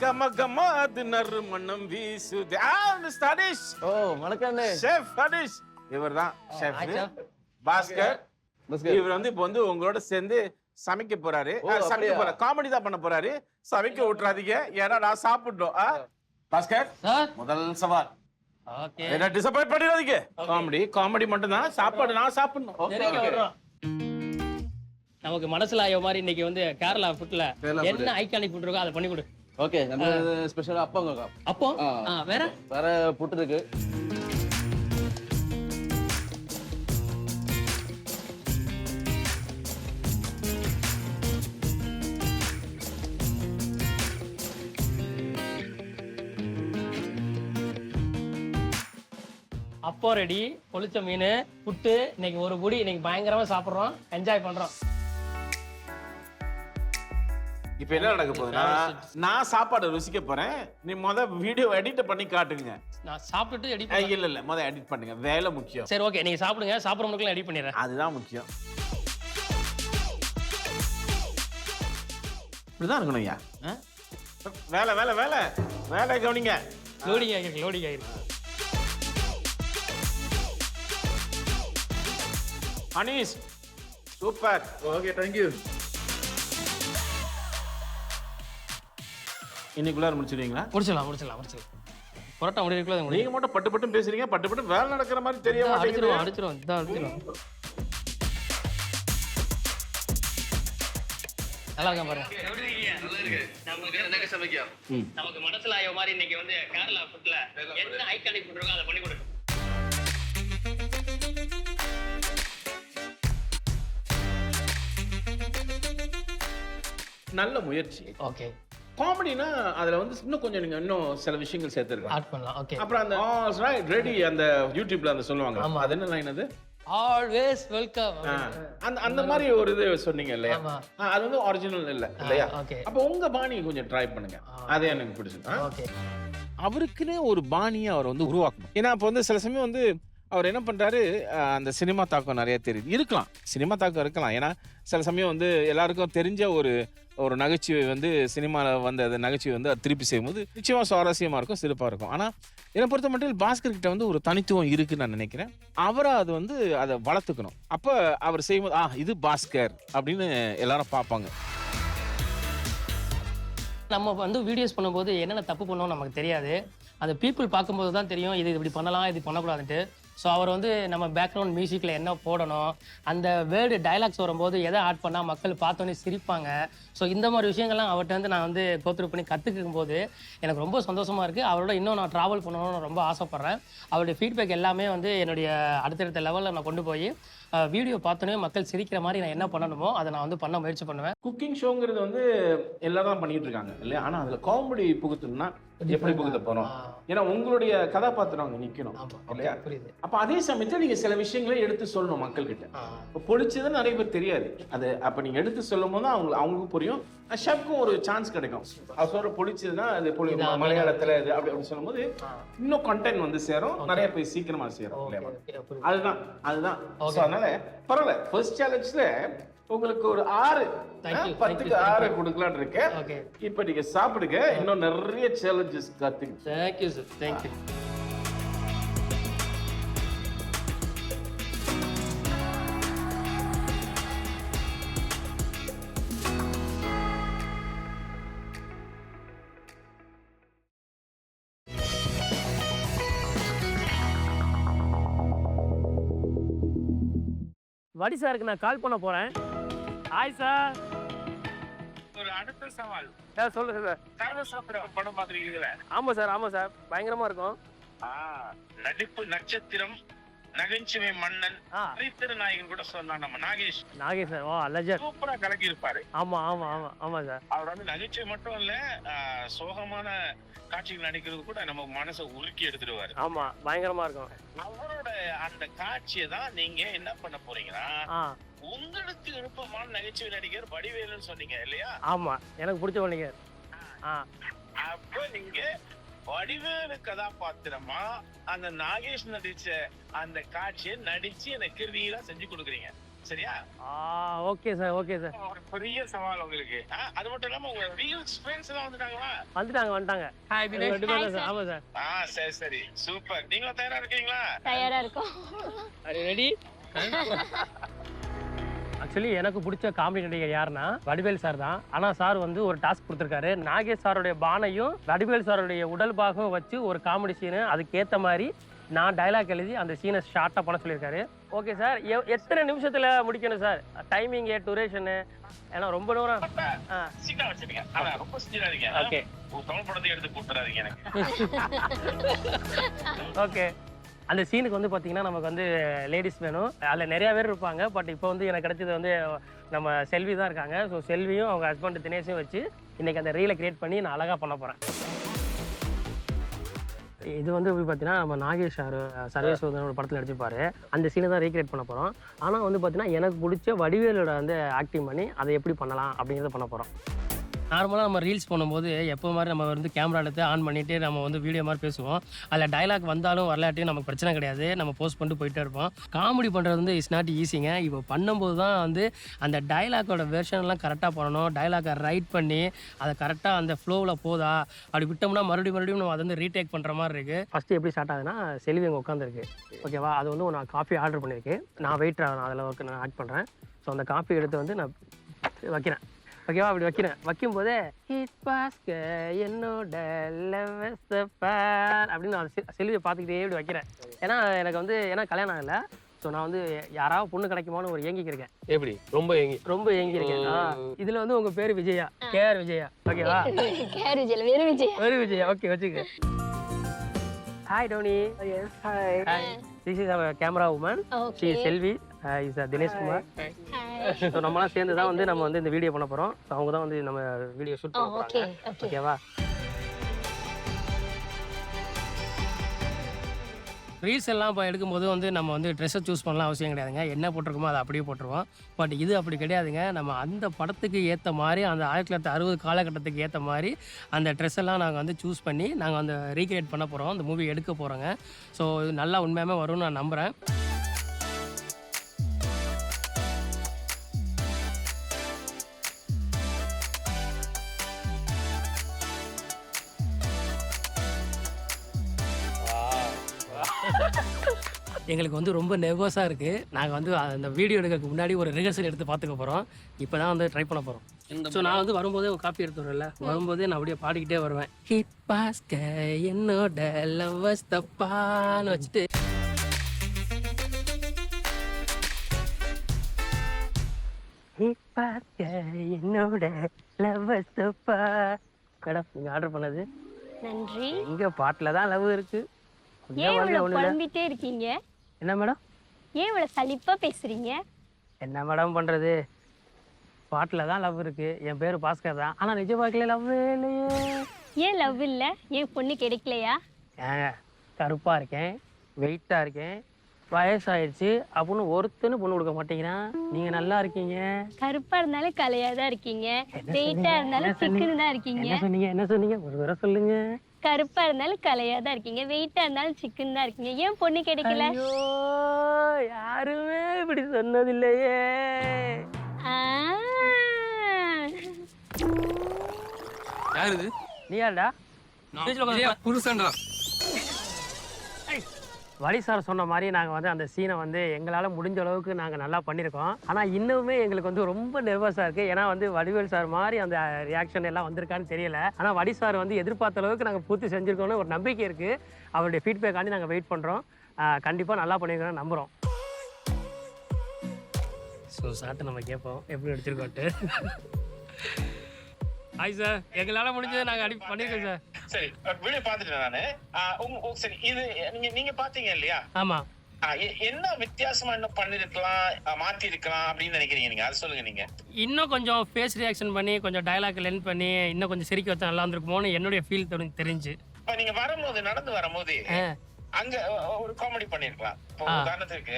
கம கம அது நறுமணம் வீசுதே. மிஸ்டர் ஹனீஸ். ஓ வணக்கம். ஷெஃப் ஹனீஸ் இவர்தான் ஷெஃப் பாஸ்கர். இவர் வந்து இப்போ வந்து உங்களோட சேர்ந்து சமைக்க போறாரு. சமைக்க போறாரு, காமெடி தான் பண்ண போறாரு. சமைக்க விட்டுறாதீங்க, ஏன்னா நான் சாப்பிட்டோம். பாஸ்கர் சார், முதல் சவால். ஓகே, என்ன டிசப்பாயிண்ட் பண்ணிடாதீங்க. காமெடி மட்டும் தான், சாப்பாடு நான் சாப்பிடணும். நமக்கு மனசுல ஆய மாதிரி இன்னைக்கு வந்து கேரளா ஃபுட்ல என்ன ஐகானிக் ஃபுட் இருக்கோ அதை பண்ணி கொடு. ஓகே, நம்ம ஸ்பெஷலா அப்பங்க. அப்போ வேற வேற புட்டு இருக்கு. அப்போ ரெடி, பொளிச்ச மீன், புட்டு. இன்னைக்கு ஒரு புடி, இன்னைக்கு பயங்கரமா சாப்பிடுறோம், என்ஜாய் பண்றோம். இப்போ என்ன நடக்க போகுதுன்னா, நான் சாப்பாடு ருசிக்க போறேன். நீ வீடியோ எடிட் பண்ணி காட்டுங்க. நான் சாப்பிட்டுட்டு எடிட் இல்ல எடிட் பண்ணுங்க, வேலை முக்கியம். சரி, ஓகே, நீங்க சாப்பிடுங்க, சாப்பிடுற முன்னாடி எடிட் பண்ணிடுறேன். அதுதான் முக்கியம். இப்படிதான் இருக்கணும் ஐயா. வேலை வேலை வேலை வேலை கவனிங்க. லோடிங் ஆகிருக்கு, லோடிங் ஆகிருக்கு. Hanees super. Okay, thank you. இன்னைக்குள்ளார முடிச்சிடுவீங்களா? முடிச்சிடலாம். புரோட்டா முடிக்கிறதுக்குள்ள நீங்க மட்டும் பட்டு பட்டு பேசுறீங்க, பட்டு பட்டு வேலை நடக்கிற மாதிரி தெரிய மாட்டேங்குது. அடிச்சிரும். நல்லா இருக்கா பாருங்க. நமக்கு மனசுல ஆய மாதிரி இன்னைக்கு வந்து கேரளா ஃபுட்ல என்ன ஐகானிக் ஃபுட் இருக்கோ அதை பண்ணி கொடுக்கும். நல்ல முயற்சி. ஓகே, காமெடினா அதுல வந்து இன்னும் கொஞ்சம் நீங்க இன்னும் சில விஷயங்கள் சேர்த்துருக்கீங்க. ஆட் பண்ணலாம். ஓகே, அப்புறம் அந்த ரெடி அந்த யூடியூப்ல அந்த சொல்லுவாங்க, அது என்ன லைன்? அது ஆல்வேஸ் வெல்கம். அந்த மாதிரி ஒரு இது சொன்னீங்க இல்லையா? அது வந்து ஒரிஜினல் இல்லையா? அப்ப உங்க பாணி கொஞ்சம் ட்ரை பண்ணுங்க, அதே எனக்கு பிடிச்சிருக்கு. ஓகே, அவருக்குன்னு ஒரு பாணியை அவர் வந்து உருவாக்கணும். ஏன்னா அப்போ வந்து சில சமயம் வந்து அவர் என்ன பண்றாரு, அந்த சினிமா தாக்கம் நிறைய தெரியுது இருக்கலாம், சினிமா தாக்கம் இருக்கலாம். ஏன்னா சில சமயம் வந்து எல்லாருக்கும் தெரிஞ்ச ஒரு நகைச்சுவை வந்து சினிமாவில் வந்து அந்த நகைச்சுவை வந்து அது திருப்பி செய்யும்போது நிச்சயமாக சுவாரஸ்யமாக இருக்கும், சிறப்பாக இருக்கும். ஆனால் என்னை பொறுத்த மட்டும் பாஸ்கர் கிட்ட வந்து ஒரு தனித்துவம் இருக்குன்னு நான் நினைக்கிறேன். அவரை அது வந்து அதை வளர்த்துக்கணும். அப்போ அவர் செய்யும்போது இது பாஸ்கர் அப்படின்னு எல்லாரும் பார்ப்பாங்க. நம்ம வந்து வீடியோஸ் பண்ணும்போது என்னென்ன தப்பு பண்ணோம் நமக்கு தெரியாது. அந்த பீப்புள் பார்க்கும்போது தான் தெரியும் இது இப்படி பண்ணலாம், இது பண்ணக்கூடாதுன்ட்டு. ஸோ அவர் வந்து நம்ம பேக்ரவுண்ட் மியூசிக்கில் என்ன போடணும், அந்த வேர்டு டைலாக்ஸ் வரும்போது எதை ஆட் பண்ணால் மக்கள் பார்த்தோன்னே சிரிப்பாங்க. ஸோ இந்த மாதிரி விஷயங்கள்லாம் அவர்கிட்ட வந்து நான் வந்து கோத்ரூ பண்ணி கற்றுக்கும் போது எனக்கு ரொம்ப சந்தோஷமாக இருக்குது. அவரோட இன்னும் நான் ட்ராவல் பண்ணணும்னு ரொம்ப ஆசைப்பட்றேன். அவருடைய ஃபீட்பேக் எல்லாமே வந்து என்னுடைய அடுத்தடுத்த லெவலில் நான் கொண்டு போய் வீடியோ பார்த்தோன்னே மக்கள் சிரிக்கிற மாதிரி நான் என்ன பண்ணணுமோ அதை நான் வந்து பண்ண முயற்சி பண்ணுவேன். குக்கிங் ஷோங்கிறது வந்து எல்லாரும் பண்ணிட்டு இருக்காங்க இல்லையா? ஆனால் அதில் காமெடி புகுத்தணும்னா எப்படி புகுத்த போகிறோம்? ஏன்னா உங்களுடைய கதாபாத்திரம் அங்கே நிற்கணும் இல்லையா? புரியுது. அப்போ அதே சமயத்தில் நீங்கள் சில விஷயங்களை எடுத்து சொல்லணும் மக்கள்கிட்ட. இப்போ பொழிச்சதுன்னு நிறைய பேர் தெரியாது. அது அப்போ நீங்கள் எடுத்து சொல்லும் போது அவங்களுக்கு புரியும், ஷெஃப்க்கும் ஒரு சான்ஸ் கிடைக்கும். அவர் சொல்ற பொழிச்சதுன்னா அது மலையாளத்தில் இது அப்படி சொல்லும்போது இன்னும் கண்டென்ட் வந்து சேரும், நிறைய பேர் சீக்கிரமா சேரும் இல்லையா? அதுதான். அதனால பரவாயில்ல, ஃபர்ஸ்ட் சேலஞ்சில் உங்களுக்கு ஒரு 6 10க்கு 6 கொடுக்கலான்னு இருக்கேன். இப்போ நீங்க சாப்பிடுங்க, இன்னும் நிறைய சேலஞ்சஸ் கத்துங்க. Thank you sir, thank you. வடி சாருக்கு நான் கால் பண்ண போகிறேன். Hi sir. ஒரு அடுத்த சவால். சார் சொல்லுங்க சார். சர்வசாஸ்திர படம் பார்த்துருக்கீங்களா? ஆமாம் சார் பயங்கரமாக இருக்கும். நடிப்பு நட்சத்திரம், நகைச்சுவை மன்னன், திருநாயகன் கூட சொல்லலாம் நம்ம நாகேஷ் சார். ஓ லெஜண்ட். சூப்பரா கலக்கி இருப்பாரு. ஆமாம் சார். அவர் வந்து நகைச்சுவை மட்டும் இல்ல, சோகமான காட்சிகள் நடிக்கிறது கூட நம்ம மனசை உலுக்கி எடுத்துடுவாரு. ஆமா பயங்கரமா இருக்கும். அவரோட அந்த காட்சியை தான் நீங்க என்ன பண்ண போறீங்கன்னா, உங்களுக்கு விருப்பமான நகைச்சுவை நடிகர் வடிவேலுன்னு சொன்னீங்க இல்லையா? ஆமா எனக்கு பிடிச்ச நடிகர். அப்ப நீங்க வடிவேலு கதாபாத்திரமா அந்த நாகேஷ் நடிச்ச அந்த காட்சியை நடிச்சு எனக்கு கிருதியா செஞ்சு கொடுக்குறீங்க, சரியா? Okay sir. ஒரு பெரிய சவால் உங்களுக்கு. அது மட்டும் இல்லாம உங்க ரியல் ஃப்ரெண்ட்ஸ் எல்லாம் வந்துட்டாங்களா? வந்துட்டாங்க. ஹாய் தினேஷ். ஆமா சார். சரி சூப்பர். நீங்களும் தயாரா இருக்கீங்களா? தயாரா இருக்கும். ரெடி? ஆக்சுவலி எனக்கு பிடிச்ச காமெடி நடிகர் யாருன்னா வடிவேல் சார் தான். ஆனால் சார் வந்து ஒரு டாஸ்க் கொடுத்துருக்காரு. நாகேஷ் சாருடைய பானையும் வடிவேல் சாருடைய உடல் பாகம் வச்சு ஒரு காமெடி சீனு, அதுக்கேற்ற மாதிரி நான் டைலாக் எழுதி அந்த சீனை ஷார்ட்டாக பண்ண சொல்லியிருக்காரு. Okay sir. எத்தனை நிமிஷத்தில் முடிக்கணும் சார்? டைமிங்கு, டூரேஷனு? ஏன்னா ரொம்ப தூரம். சீக்கிரம் வச்சுருங்க. ரொம்ப செஞ்சிடாதீங்க. ஓகே. தமிழ் படத்தை எடுத்து கூட்டுறாதீங்க எனக்கு. ஓகே. அந்த சீனுக்கு வந்து பார்த்தீங்கன்னா நமக்கு வந்து லேடிஸ் வேணும். அதில் நிறையா பேர் இருப்பாங்க. பட் இப்போ வந்து எனக்கு கிடைச்சது வந்து நம்ம செல்வி தான் இருக்காங்க. ஸோ செல்வியும் அவங்க ஹஸ்பண்ட் தினேஷையும் வச்சு இன்றைக்கி அந்த ரீலை க்ரியேட் பண்ணி நான் அழகாக பண்ண போகிறேன். இது வந்து எப்படி பார்த்தீங்கன்னா நம்ம நாகேஷ் சார் சர்வேஸ்வரனோட படத்தில் நடிச்சிருப்பாரு. அந்த சீனை தான் ரீக்ரியேட் பண்ண போகிறோம். ஆனால் வந்து பார்த்தீங்கன்னா எனக்கு பிடிச்ச வடிவேலோட வந்து ஆக்டிங் பண்ணி அதை எப்படி பண்ணலாம் அப்படிங்கிறத பண்ண போகிறோம். நார்மலாக நம்ம ரீல்ஸ் பண்ணும்போது எப்போ மாதிரி நம்ம வந்து கேமரா எடுத்து ஆன் பண்ணிவிட்டு நம்ம வந்து வீடியோ மாதிரி பேசுவோம். அதில் டைலாக் வந்தாலும் வரலாட்டையும் நமக்கு பிரச்சனை கிடையாது. நம்ம போஸ்ட் பண்ணிட்டு போயிட்டே இருப்போம். காமெடி பண்ணுறது வந்து இட்ஸ் நாட் ஈஸிங்க. இப்போ பண்ணும்போது தான் வந்து அந்த டைலாக்கோட வெர்ஷன்லாம் கரெக்டாக பண்ணணும். டைலாக்கை ரைட் பண்ணி அதை கரெக்டாக அந்த ஃப்ளோவில் போதா, அப்படி விட்டோம்னா மறுபடியும் நம்ம அதை வந்து ரீடேக் பண்ணுற மாதிரி இருக்குது. ஃபஸ்ட்டு எப்படி ஸ்டார்ட் ஆகுதுன்னா செல்வி அங்கே உட்காந்துருக்கு. ஓகேவா? அது வந்து நான் காஃபி ஆர்டர் பண்ணியிருக்கேன். நான் வெயிட் அதில் ஒர்க்கு நான் ஆட் பண்ணுறேன். ஸோ அந்த காஃபி எடுத்து வந்து நான் வைக்கிறேன். ஓகேவா? அப்படி வைக்கும்போதே என்னோட அப்படின்னு நான் செல்வியை பார்த்துக்கிட்டே இப்படி வைக்கிறேன். ஏன்னா கல்யாணம் ஆகலை. ஸோ நான் வந்து யாராவது பொண்ணு கிடைக்குமான்னு ஒரு ஏங்கிக்கிறேன். எப்படி? ரொம்ப ஏங்கியிருக்கேன். இதில் வந்து உங்கள் பேர் விஜயா, கேஆர் விஜயா. ஓகேவா? விஜயா. ஓகே வச்சுக்க. Hi Tony. Yes, hi. This is our camera woman. She is Selvi. Is Dinesh Kumar. So நம்மளாம் சேர்ந்து தான் வந்து நம்ம வந்து இந்த வீடியோ பண்ண போகிறோம். ஸோ அவங்க தான் வந்து நம்ம வீடியோ ஷூட் பண்ண போகிறாங்க. ஓகேவா? ரீல்ஸ் எல்லாம் இப்போ எடுக்கும்போது வந்து நம்ம வந்து ட்ரெஸ்ஸை சூஸ் பண்ணலாம் அவசியம் கிடையாதுங்க. என்ன போட்டிருக்கோமோ அதை அப்படியே போட்டுருவோம். பட் இது அப்படி கிடையாதுங்க. நம்ம அந்த படத்துக்கு ஏற்ற மாதிரி, அந்த 1960 காலகட்டத்துக்கு ஏற்ற மாதிரி அந்த ட்ரெஸ் எல்லாம் நாங்கள் வந்து சூஸ் பண்ணி நாங்கள் அந்த ரீக்ரியேட் பண்ண போகிறோம். அந்த மூவி எடுக்க போகிறோங்க. ஸோ இது நல்லா உண்மையாகவே வரும்னு நான் நம்புகிறேன். எங்களுக்கு வந்து ரொம்ப நெர்வஸாக இருக்குது. நாங்கள் வந்து அந்த வீடியோ எடுக்கிறதுக்கு முன்னாடி ஒரு ரிஹர்சல் எடுத்து பார்த்துக்க போகிறோம். இப்போ தான் வந்து ட்ரை பண்ண போகிறோம். ஸோ நான் வந்து வரும்போதே ஒரு காப்பி எடுத்து வரல, வரும்போதே நான் அப்படியே பாடிக்கிட்டே வருவேன். ஹிட் பாஸ்க என்னோட லவ்வர்ஸ் தப்பான்னு வச்சுட்டு ஹிட் பாஸ்க என்னோட லவ்வர்ஸ் தப்பா. மேடம் நீங்கள் ஆர்டர் பண்ணது நன்றி. எங்கள் பாட்டில் தான் லவ் இருக்குது. ஏன் இவ்வளவு புலம்பிட்டே இருக்கீங்க? என்ன மேடம்? ஏன் இவ்வளவு சலிப்பா பேசுறீங்க? என்ன மேடம் பண்றது? பாட்டில் தான் லவ் இருக்கு. என் பேரு பாஸ்கர் தான். ஆனா நிஜ வாழ்க்கையில லவ் இல்லையே. ஏன் லவ் இல்ல? ஏன் பொண்ணு கிடைக்கலையா? ஏங்க கருப்பா இருக்கேன், வெயிட்டா இருக்கேன், வயசாயிடுச்சு அப்படின்னு ஒருத்தனும் பொண்ணு கொடுக்க மாட்டேங்கிறான். நீங்க நல்லா இருக்கீங்க. கருப்பா இருந்தாலும் கலையா தான் இருக்கீங்க, வெயிட்டா இருந்தாலும் சிக்கன் தான் இருக்கீங்க. என்ன சொன்னீங்க ஒரு தடவை சொல்லுங்க. கருப்பா இருந்தாலும் கலையா தான் இருக்கீங்க, வெயிட்டா இருந்தாலும் சிக்கன் தான் இருக்கீங்க. ஏன் பொண்ணு கிடைக்கல? யாருமே இப்படி சொன்னதில்லையே. யாரு இது? நீ யாருடா? புருஷன்டா. வழி சார் சொன்ன மாதிரி நாங்கள் வந்து அந்த சீனை வந்து எங்களால் முடிஞ்ச அளவுக்கு நாங்கள் நல்லா பண்ணியிருக்கோம். ஆனால் இன்னுமே எங்களுக்கு வந்து ரொம்ப நெர்வஸாக இருக்குது. ஏன்னா வந்து வடிவேல் சார் மாதிரி அந்த ரியாக்ஷன் எல்லாம் வந்திருக்கான்னு தெரியல. ஆனால் வடி சார் வந்து எதிர்பார்த்த அளவுக்கு நாங்கள் பூர்த்தி செஞ்சுருக்கோன்னு ஒரு நம்பிக்கை இருக்குது. அவருடைய ஃபீட்பேக்காண்டி நாங்கள் வெயிட் பண்ணுறோம். கண்டிப்பாக நல்லா பண்ணியிருக்கோன்னு நம்புகிறோம். ஸோ சார்ட்ட நம்ம கேட்போம் எப்படி எடுத்துருக்கோட்டு. ஹாய் சார், எங்களால் முடிஞ்சதை நாங்கள் பண்ணியிருக்கோம் சார். சரி, வீடியோ பார்த்துட்டேன் நானு. சரி, இது நீங்க பாத்தீங்க இல்லையா? ஆமாம். என்ன வித்தியாசமா இன்னும் பண்ணிருக்கலாம், மாத்தி இருக்கலாம் அப்படின்னு நினைக்கிறீங்க நீங்க? அதை சொல்லுங்க நீங்க. இன்னும் கொஞ்சம் ஃபேஸ் ரியாக்ஷன் பண்ணி கொஞ்சம் டயலாக் லென்த் பண்ணி இன்னும் கொஞ்சம் சிரிக்க வச்சா நல்லா இருந்திருக்குமோன்னு என்னுடைய ஃபீல் தெரிஞ்சு. இப்ப நீங்க வரும்போது, நடந்து வரும்போது அங்க ஒரு காமெடி பண்ணிருக்கலாம். இப்போ உதாரணத்துக்கு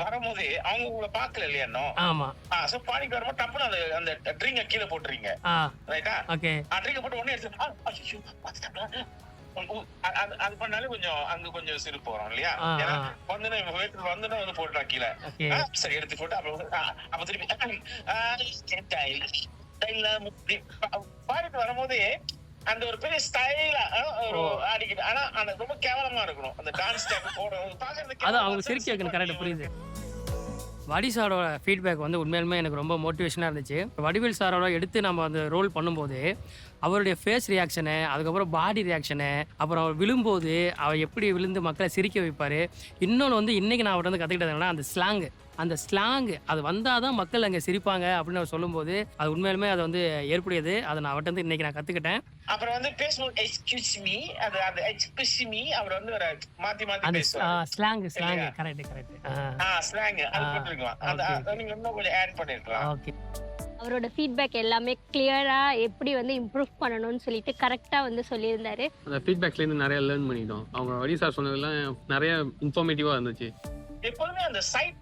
வரும்போது அவங்க உங்களை பாக்கல இல்லையா இன்னும்? ஆமா. சோ பாடிட்டு வரும்போது டப்புனு அந்த ட்ரிங்க கீழே போட்டுறீங்க. ரைட்டா? ஓகே. ட்ரிங்க போட்டு உடனே எடுத்து அது பண்ணாலே கொஞ்சம் அங்க கொஞ்சம் சிரிப்பு வரும் இல்லையா? வந்து போட்டா கீழே. சரி, எடுத்து போட்டு அப்ப திருப்பி பாடிட்டு வரும்போதே அந்த ஒரு பெரிய ஸ்டைலா ஒரு ஆடிக்கிட்டு, ஆனா அந்த ரொம்ப கேவலமா இருக்கணும் அந்த டான்ஸ் ஸ்டெப் போடுறது. அதான் அவங்க சிரிக்க வைக்கணும். கரெக்டாக புரியுது. வடி சாரோட ஃபீட்பேக் வந்து உண்மையிலுமே எனக்கு ரொம்ப மோட்டிவேஷனாக இருந்துச்சு. வடிவேல் சாரோட எடுத்து நம்ம அந்த ரோல் பண்ணும்போது அவருடைய ஃபேஸ் ரியாக்ஷனு, அதுக்கப்புறம் பாடி ரியாக்ஷனு, அப்புறம் அவர் விழும்போது அவர் எப்படி விழுந்து மக்களை சிரிக்க வைப்பார். இன்னொன்று வந்து இன்றைக்கி நான் அவர்கிட்ட வந்து கற்றுக்கிட்டதுனா அந்த ஸ்லாங் அது வந்தால் தான் மக்கள் அங்கே சிரிப்பாங்க அப்படின்னு அவர் சொல்லும்போது அது உண்மையிலுமே அது வந்து ஏற்புடையது. அதை நான் அவர்கிட்ட வந்து இன்றைக்கி நான் கற்றுக்கிட்டேன். அப்புறம் வந்து பேசும்போது எக்ஸ்கியூஸ் மீ, அது எக்ஸ்கியூஸ் மீ அவர் வந்து ஒரு மாத்தி பேசுவார். ஸ்லாங் கரெக்ட் ஸ்லாங் அது போட்டுருக்கலாம். அந்த நீங்க இன்னும் கொஞ்சம் ஆட் பண்ணிருக்கலாம். ஓகே. அவரோட ஃபீட்பேக் எல்லாமே கிளியரா எப்படி வந்து இம்ப்ரூவ் பண்ணணும்னு சொல்லிட்டு கரெக்டா வந்து சொல்லியிருந்தாரு. அந்த ஃபீட்பேக்லேருந்து நிறைய லேர்ன் பண்ணிட்டோம். அவங்க வடி சார் சொன்னதெல்லாம் நிறைய இன்ஃபார்மேட்டிவாக இருந்துச்சு. எப்போதுமே அந்த சைட்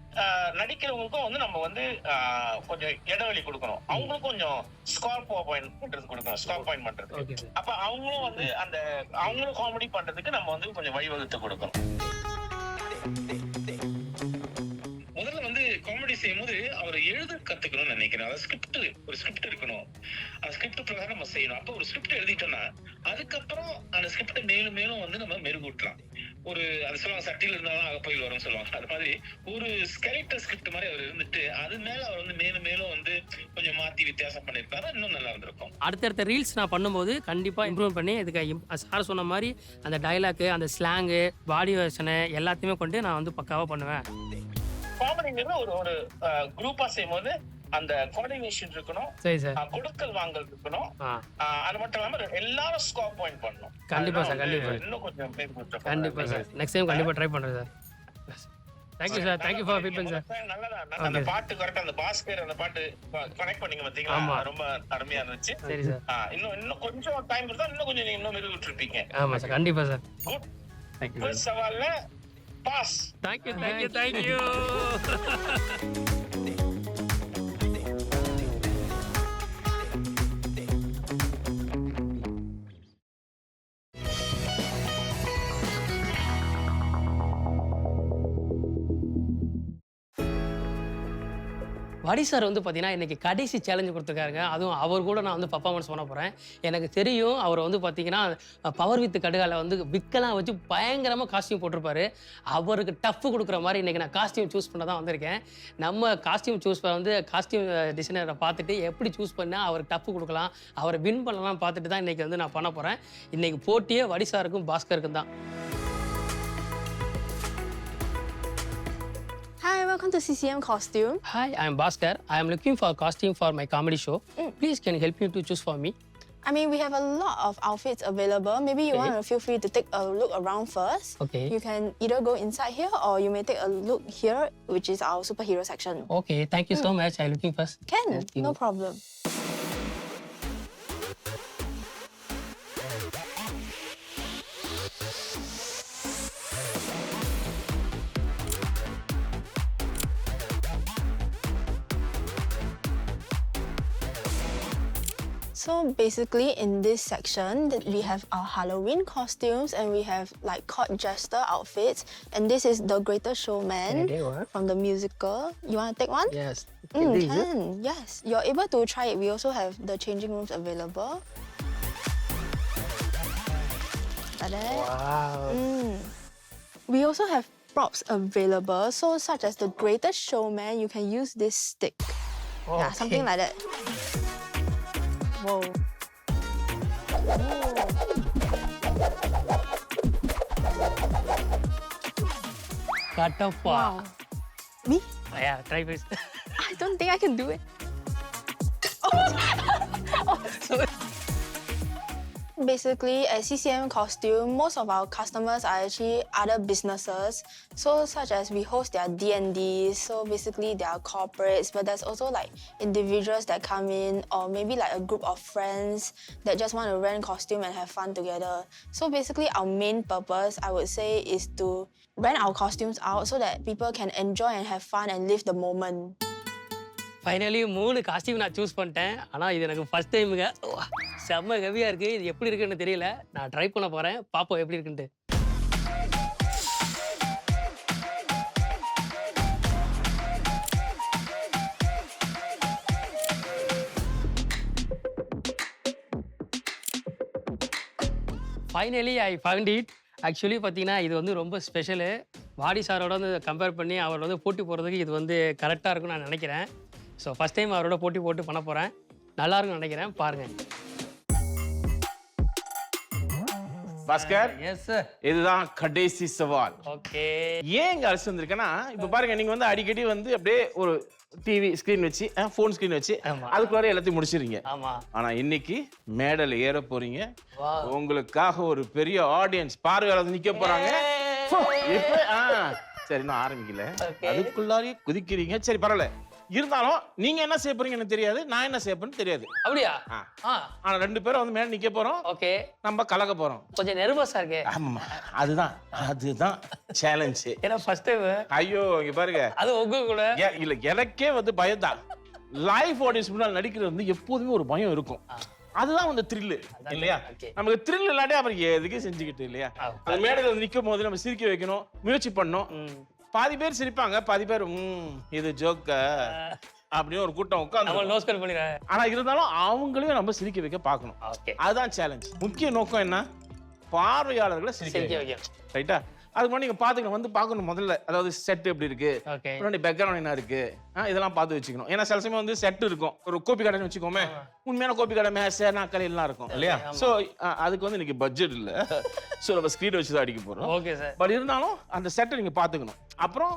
நடிக்கிறவங்களுக்கும் வந்து நம்ம வந்து கொஞ்சம் இடைவெளி கொடுக்கணும். அவங்களுக்கும் கொஞ்சம் ஸ்கோர் பாயிண்ட் கொடுக்கணும், ஸ்கோர் பாயிண்ட் பண்றது. அப்ப அவங்களும் வந்து அவங்களும் காமெடி பண்றதுக்கு நம்ம வந்து கொஞ்சம் வழிவகுத்து கொடுக்கணும். முதல்ல வந்து காமெடி செய்யும் போது அவர் எழுத கத்துக்கணும்னு நினைக்கிறேன். அதாவது ஒரு ஸ்கிரிப்ட் இருக்கணும். அந்த ஸ்கிரிப்ட் பிரகாரம் நம்ம செய்யணும். அப்போ ஒரு ஸ்கிரிப்ட் எழுதிட்டோம்னா அதுக்கப்புறம் அந்த ஸ்கிரிப்டை மேலும் மேலும் வந்து நம்ம மெருகூட்டலாம். அது சொல்லுவாங்க, சட்டியில் இருந்தாலும் அகப்பையில் வரும்னு சொல்லுவாங்க. அது மாதிரி ஒரு ஸ்கெலிட்டல் ஸ்கிரிப்ட் மாதிரி அவர் இருந்துட்டு அது மேல அவர் வந்து மேலும் மேலும் வந்து கொஞ்சம் மாத்தி வித்தியாசம் பண்ணிருக்காரு, இன்னும் நல்லா இருந்திருக்கும். அடுத்தடுத்த ரீல்ஸ் நான் பண்ணும்போது கண்டிப்பா இம்ப்ரூவ் பண்ணி இதுக்கு சார் சொன்ன மாதிரி அந்த டைலாக்கு, அந்த ஸ்லாங்கு, பாடி வெர்ஷனு எல்லாத்தையுமே கொண்டு நான் வந்து பக்காவா பண்ணுவேன். காமெடிங்கிறது ஒரு குரூப்பா செய்யும் போது அந்த கோஆர்டினேஷன் இருக்கணும். சரி சார். கொடுக்கல் வாங்கல் இருக்கணும். அது மட்டும் இல்லாம எல்லாரும் ஸ்கோர் பாயிண்ட் பண்ணணும். கண்டிப்பா சார், கண்டிப்பா. இன்னும் கொஞ்சம் கண்டிப்பா சார். நெக்ஸ்ட் டைம் கண்டிப்பா ட்ரை பண்றேன் sir. Thank you sir. Thank you for feedback sir. நல்லதா அந்த பாட்டு கரெக்ட்டா அந்த பாஸ்கர் அந்த பாட்டு கனெக்ட் பண்ணீங்க பாத்தீங்களா? ரொம்ப அருமையா இருந்துச்சு. சரி சார். இன்னும் கொஞ்சம் டைம் இருந்தா இன்னும் கொஞ்சம் நீங்க இன்னும் மெருகு விட்டுருப்பீங்க. ஆமா சார், கண்டிப்பா சார். குட். Thank you. சவால்ல pass. Thank you. Vadi sir வந்து பார்த்தீங்கன்னா இன்றைக்கி கடைசி சேலஞ்சு கொடுத்துருக்காருங்க. அதுவும் அவர் கூட நான் வந்து பர்ஃபார்மன்ஸ் பண்ண போகிறேன். எனக்கு தெரியும் அவர் வந்து பார்த்தீங்கன்னா பவர் வித் கடுகால வந்து விக்கெல்லாம் வச்சு பயங்கரமாக காஸ்டியூம் போட்டிருப்பாரு. அவருக்கு டஃப் கொடுக்குற மாதிரி இன்றைக்கி நான் காஸ்டியூம் சூஸ் பண்ண தான் வந்திருக்கேன். நம்ம காஸ்டியூம் காஸ்டியூம் டிசைனரை பார்த்துட்டு எப்படி சூஸ் பண்ணால் அவருக்கு டஃப் கொடுக்கலாம், அவரை வின் பண்ணலாம் பார்த்துட்டு தான் இன்றைக்கி வந்து நான் பண்ண போகிறேன். இன்றைக்கி போட்டியே வடி சாருக்கும் பாஸ்கருக்கும் தான். Hi, welcome to CCM Costume. Hi, I am Bhaskar. I am looking for a costume for my comedy show. Please, can you help me to choose for me? I mean, we have a lot of outfits available. Maybe you want to feel free to take a look around first. Okay. You can either go inside here or you may take a look here, which is our superhero section. Okay, thank you so much. I'm looking first. Can, no problem. So basically in this section we have our Halloween costumes and we have like court jester outfits, and this is The Greatest Showman from the musical. You want to take one? Yes. Can. Yes. You're able to try it. We also have the changing rooms available. Wow. We also have props available. So such as The Greatest Showman, you can use this stick. Okay. Yeah, something like that. Whoa. Cut off. Wow. Me? Yeah, try first. I don't think I can do it. Basically, at CCM Costume, most of our customers are actually other businesses. So, such as we host their D&Ds. So basically, they are corporates, but there's also like individuals that come in, or maybe like a group of friends that just want to rent costume and have fun together. So basically, our main purpose, I would say, is to rent our costumes out so that people can enjoy and have fun and live the moment. Finally 3 costume நான் choose பண்ணிட்டேன். ஆனால் இது எனக்கு first டைமுங்க. செம்ம ஹெவியாக இருக்குது. இது எப்படி இருக்குன்னு தெரியல. நான் ட்ரை பண்ண போகிறேன். பார்ப்போம் எப்படி இருக்குன்ட்டு. Finally I found it. Actually பார்த்தீங்கன்னா இது வந்து ரொம்ப ஸ்பெஷலு. வாடி சாரோட வந்து கம்பேர் பண்ணி அவர் வந்து போட்டி போடுறதுக்கு இது வந்து கரெக்டாக இருக்கும்னு நான் நினைக்கிறேன். ஸோ ஃபஸ்ட் டைம் அவரோட போட்டி போட்டு பண்ண போகிறேன். நல்லாயிருக்கும்னு நினைக்கிறேன். பாருங்கள். Bhaskar, yes sir. இதுதான் கடைசி சவால். ஓகே. ஏன் இங்கே அழைச்சி வந்திருக்கேன்னா, இப்போ பாருங்க, நீங்கள் வந்து அடிக்கடி வந்து அப்படியே ஒரு டிவி ஸ்க்ரீன் வச்சு ஃபோன் ஸ்க்ரீன் வச்சு அதுக்குள்ளார எல்லாத்தையும் முடிச்சிருங்க. ஆமாம். ஆனால் இன்னைக்கு மேடல் ஏற போறீங்க. உங்களுக்காக ஒரு பெரிய ஆடியன்ஸ் பார்வையாளர் நிற்க போறாங்க. சரி, நான் ஆரம்பிக்கல, அதுக்குள்ளாரையே குதிக்கிறீங்க. சரி, பரவாயில்ல. இருந்தாலும் நீங்க என்ன செய்ய போறீங்க எனக்கு தெரியாது, நான் என்ன செய்ய போறேன்னு தெரியாது. அப்படியா? ஆனா 2 பேரும் வந்து மேல நிக்க போறோம். ஓகே. நம்ம கலக்க போறோம். கொஞ்சம் நெர்வஸா இருக்கு. ஆமா, அதுதான் சேலஞ்ச். ஏன்னா ஃபர்ஸ்ட் டைம். ஐயோ, இங்க பாருங்க, அது உங்க கூட இல்ல, எனக்கே வந்து பயம்தான். லைவ் ஆடியன்ஸ் முன்னாடி நடிக்கிறது வந்து எப்போதுமே ஒரு பயம் இருக்கும். அதுதான் வந்து த்ரில் இல்லையா? நமக்கு த்ரில் இல்லாட்டி அப்புறம் எதுக்கு செஞ்சுக்கிட்டு இல்லையா? அந்த மேடையில் வந்து நிற்கும் போது நம்ம சிரிக்க வைக்கணும், முயற்சி பண்ணணும். பாதி பேர் சிரிப்பாங்க, பாதி பேர் இது ஜோக்க அப்படின்னு ஒரு கூட்டம் உட்காந்து. ஆனா இருந்தாலும் அவங்களையும் நம்ம சிரிக்க வைக்க பார்க்கணும். அதுதான் சேலஞ்ச். முக்கிய நோக்கம் என்ன? பார்வையாளர்களை சிரிக்க வைக்கணும். ரைட்டா? அதுக்கு முன்னாடி நீங்க பாத்துக்கணும், வந்து பார்க்கணும் முதல்ல. அதாவது செட் எப்படி இருக்கு, முன்னாடி பேக்ரவுண்ட் என்ன இருக்கு, இதெல்லாம் பார்த்து வச்சுக்கணும். ஏன்னா சில சமயம் வந்து செட் இருக்கும், ஒரு கோப்பி கடைன்னு வச்சுக்கோமே, உண்மையான கோப்பி கடை மேச நாக்கள் எல்லாம் இருக்கும் இல்லையா? ஸோ அதுக்கு வந்து இன்னைக்கு பட்ஜெட் இல்லை. ஸோ நம்ம ஸ்க்ரீன் வச்சு தான் அடிக்க போறோம். Okay sir. பட் இருந்தாலும் அந்த செட்டை நீங்க பாத்துக்கணும். அப்புறம்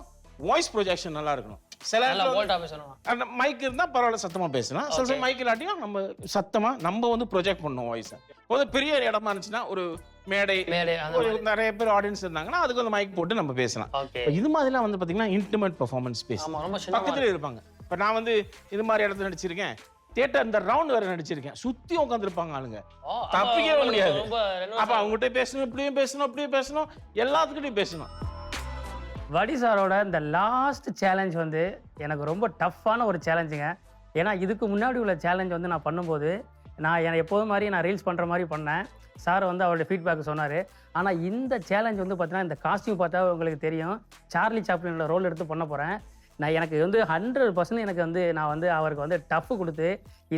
வாய்ஸ் ப்ரொஜெக்ஷன் நல்லா இருக்கணும். சில அந்த மைக் இருந்தா பரவாயில்ல, சத்தமா பேசலாம். சில சமயம் மைக் இல்லாட்டியும் நம்ம சத்தமா நம்ம வந்து ப்ரொஜெக்ட் பண்ணணும் வாய்ஸ். ஒரு பெரிய இடமா இருந்துச்சுன்னா, ஒரு மேடை நிறைய பேர் ஆடியன்ஸ் இருந்தாங்கன்னா அதுக்கு வந்து மைக் போட்டு நம்ம பேசலாம். இது மாதிரிலாம் வந்து பாத்தீங்கன்னா இன்டிமேட் பெர்ஃபார்மன்ஸ் ஸ்பேஸ் பக்கத்துல இருப்பாங்க. இப்ப நான் வந்து இது மாதிரி இடத்துல நடிச்சிருக்கேன். தியேட்டர் இந்த ரவுண்ட் வேற நடிச்சிருக்கேன். சுத்தி உட்காந்துருப்பாங்க ஆளுங்க, தப்பிக்கவே முடியாது. அப்ப அவங்ககிட்ட பேசணும், இப்படியும் பேசணும், அப்படியும் பேசணும், எல்லாத்துக்கிட்டையும் பேசணும். வடி சாரோட இந்த லாஸ்ட் சேலஞ்ச் வந்து எனக்கு ரொம்ப டஃப்பான ஒரு சேலஞ்சுங்க. ஏன்னா இதுக்கு முன்னாடி உள்ள சேலஞ்ச் வந்து நான் பண்ணும்போது நான் எப்போதும் மாதிரி நான் ரீல்ஸ் பண்ணுற மாதிரி பண்ணேன். சார் வந்து அவருடைய ஃபீட்பேக் சொன்னார். ஆனால் இந்த சேலஞ்ச் வந்து பார்த்தீங்கன்னா, இந்த காஸ்டியூம் பார்த்தா உங்களுக்கு தெரியும், சார்லி சாப்ளினோட ரோல் எடுத்து பண்ண போகிறேன். எனக்கு வந்து 100% எனக்கு வந்து நான் வந்து அவருக்கு வந்து டஃப் கொடுத்து,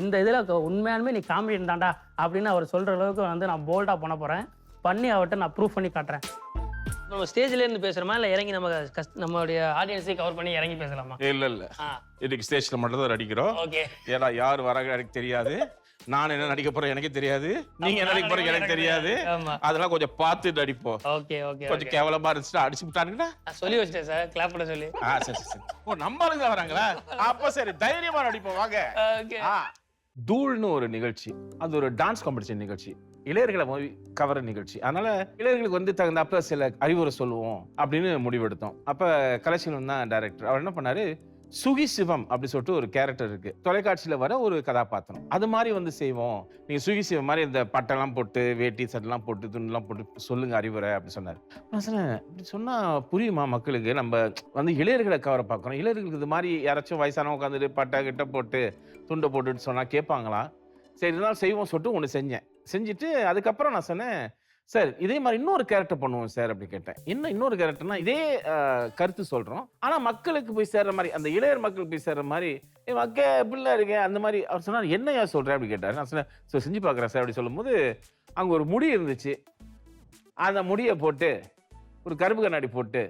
இந்த இதில் உண்மையாலுமே நீ காமெடியன் தாண்டா அப்படின்னு அவர் சொல்கிற அளவுக்கு வந்து நான் போல்டாக பண்ண போகிறேன். பண்ணி அவர்கிட்ட நான் ப்ரூவ் பண்ணி காட்டுறேன். நம்ம ஸ்டேஜ்லேருந்து பேசுகிறோமா, இல்லை இறங்கி நம்மளுடைய ஆடியன்ஸை கவர் பண்ணி இறங்கி பேசலாமா? இல்லை, இதுக்கு ஸ்டேஜில் மட்டும் தான் நடிக்கிறோம். ஓகே. ஏன்னா யார் வராங்க எனக்கு தெரியாது, நான் என்ன நடிக்க போறேன் எனக்கு தெரியாது, நீங்க என்ன நடிக்க போறீங்க எனக்கு தெரியாது. அதெல்லாம் கொஞ்சம் பார்த்து நடிப்போம். Okay okay. கொஞ்சம் கேவலமா இருந்துச்சுன்னா அடிச்சு விட்டானுங்கடா சொல்லி வச்சிட்டேன் சார், கிளாப் பண்ண சொல்லி. சரி சரி. ஓ, நம்ம ஆளுங்க தான் வராங்களா? அப்ப சரி, தைரியமா நடிப்போம் வாங்க. ஓகே. தூள்னு ஒரு நிகழ்ச்சி, அது ஒரு டான்ஸ் காம்படிஷன் நிகழ்ச்சி, இளையர்களை கவர நிகழ்ச்சி. அதனால இளையர்களுக்கு வந்து தகுந்தாப்ப சில அறிவுரை சொல்லுவோம் அப்படின்னு முடிவெடுத்தோம். அப்ப கலைச்செல்வன் தான் டைரக்டர். அவர் என்ன பண்ணாரு, சுகி சிவம் அப்படி சொல்லிட்டு ஒரு கேரக்டர் இருக்கு, தொலைக்காட்சியில வர ஒரு கதாபாத்திரம். அது மாதிரி வந்து செய்வோம், நீங்க சுகி சிவம் மாதிரி இந்த பட்டெல்லாம் போட்டு, வேட்டி சட்டெல்லாம் போட்டு, துணிலாம் போட்டு சொல்லுங்க அறிவுரை அப்படி சொன்னார். நான் சொன்னேன், இப்படி சொன்னா புரியுமா மக்களுக்கு? நம்ம வந்து இளையர்களை கவர பார்க்கறோம், இளையர்களுக்கு இது மாதிரி யாராச்சும் வயசானவங்க உட்காந்துட்டு பட்டை கிட்ட போட்டு துண்டை போட்டுட்டு சொன்னா கேட்பாங்களா? சரி, இருந்தாலும் செய்வோம் சொல்லிட்டு ஒன்று செஞ்சுட்டு அதுக்கப்புறம் நான் சொன்னேன், சார் இதே மாதிரி இன்னொரு கேரக்டர் பண்ணுவோம் சார் அப்படி கேட்டேன். என்ன இன்னொரு கேரக்டர்னா, இதே கருத்து சொல்றோம், ஆனா மக்களுக்கு போய் சேர்ற மாதிரி, அந்த இளையர் மக்களுக்கு போய் சேர்ற மாதிரி, மக்க எப்படிலாம் இருக்கேன் அந்த மாதிரி. அவர் சொன்னார், என்னையா சொல்றேன் அப்படி கேட்டார். நான் சொன்னேன், சார் செஞ்சு பார்க்குறேன் சார் அப்படி சொல்லும்போது, அங்கே ஒரு முடி இருந்துச்சு, அந்த முடியை போட்டு ஒரு கருப்பு கண்ணாடி போட்டு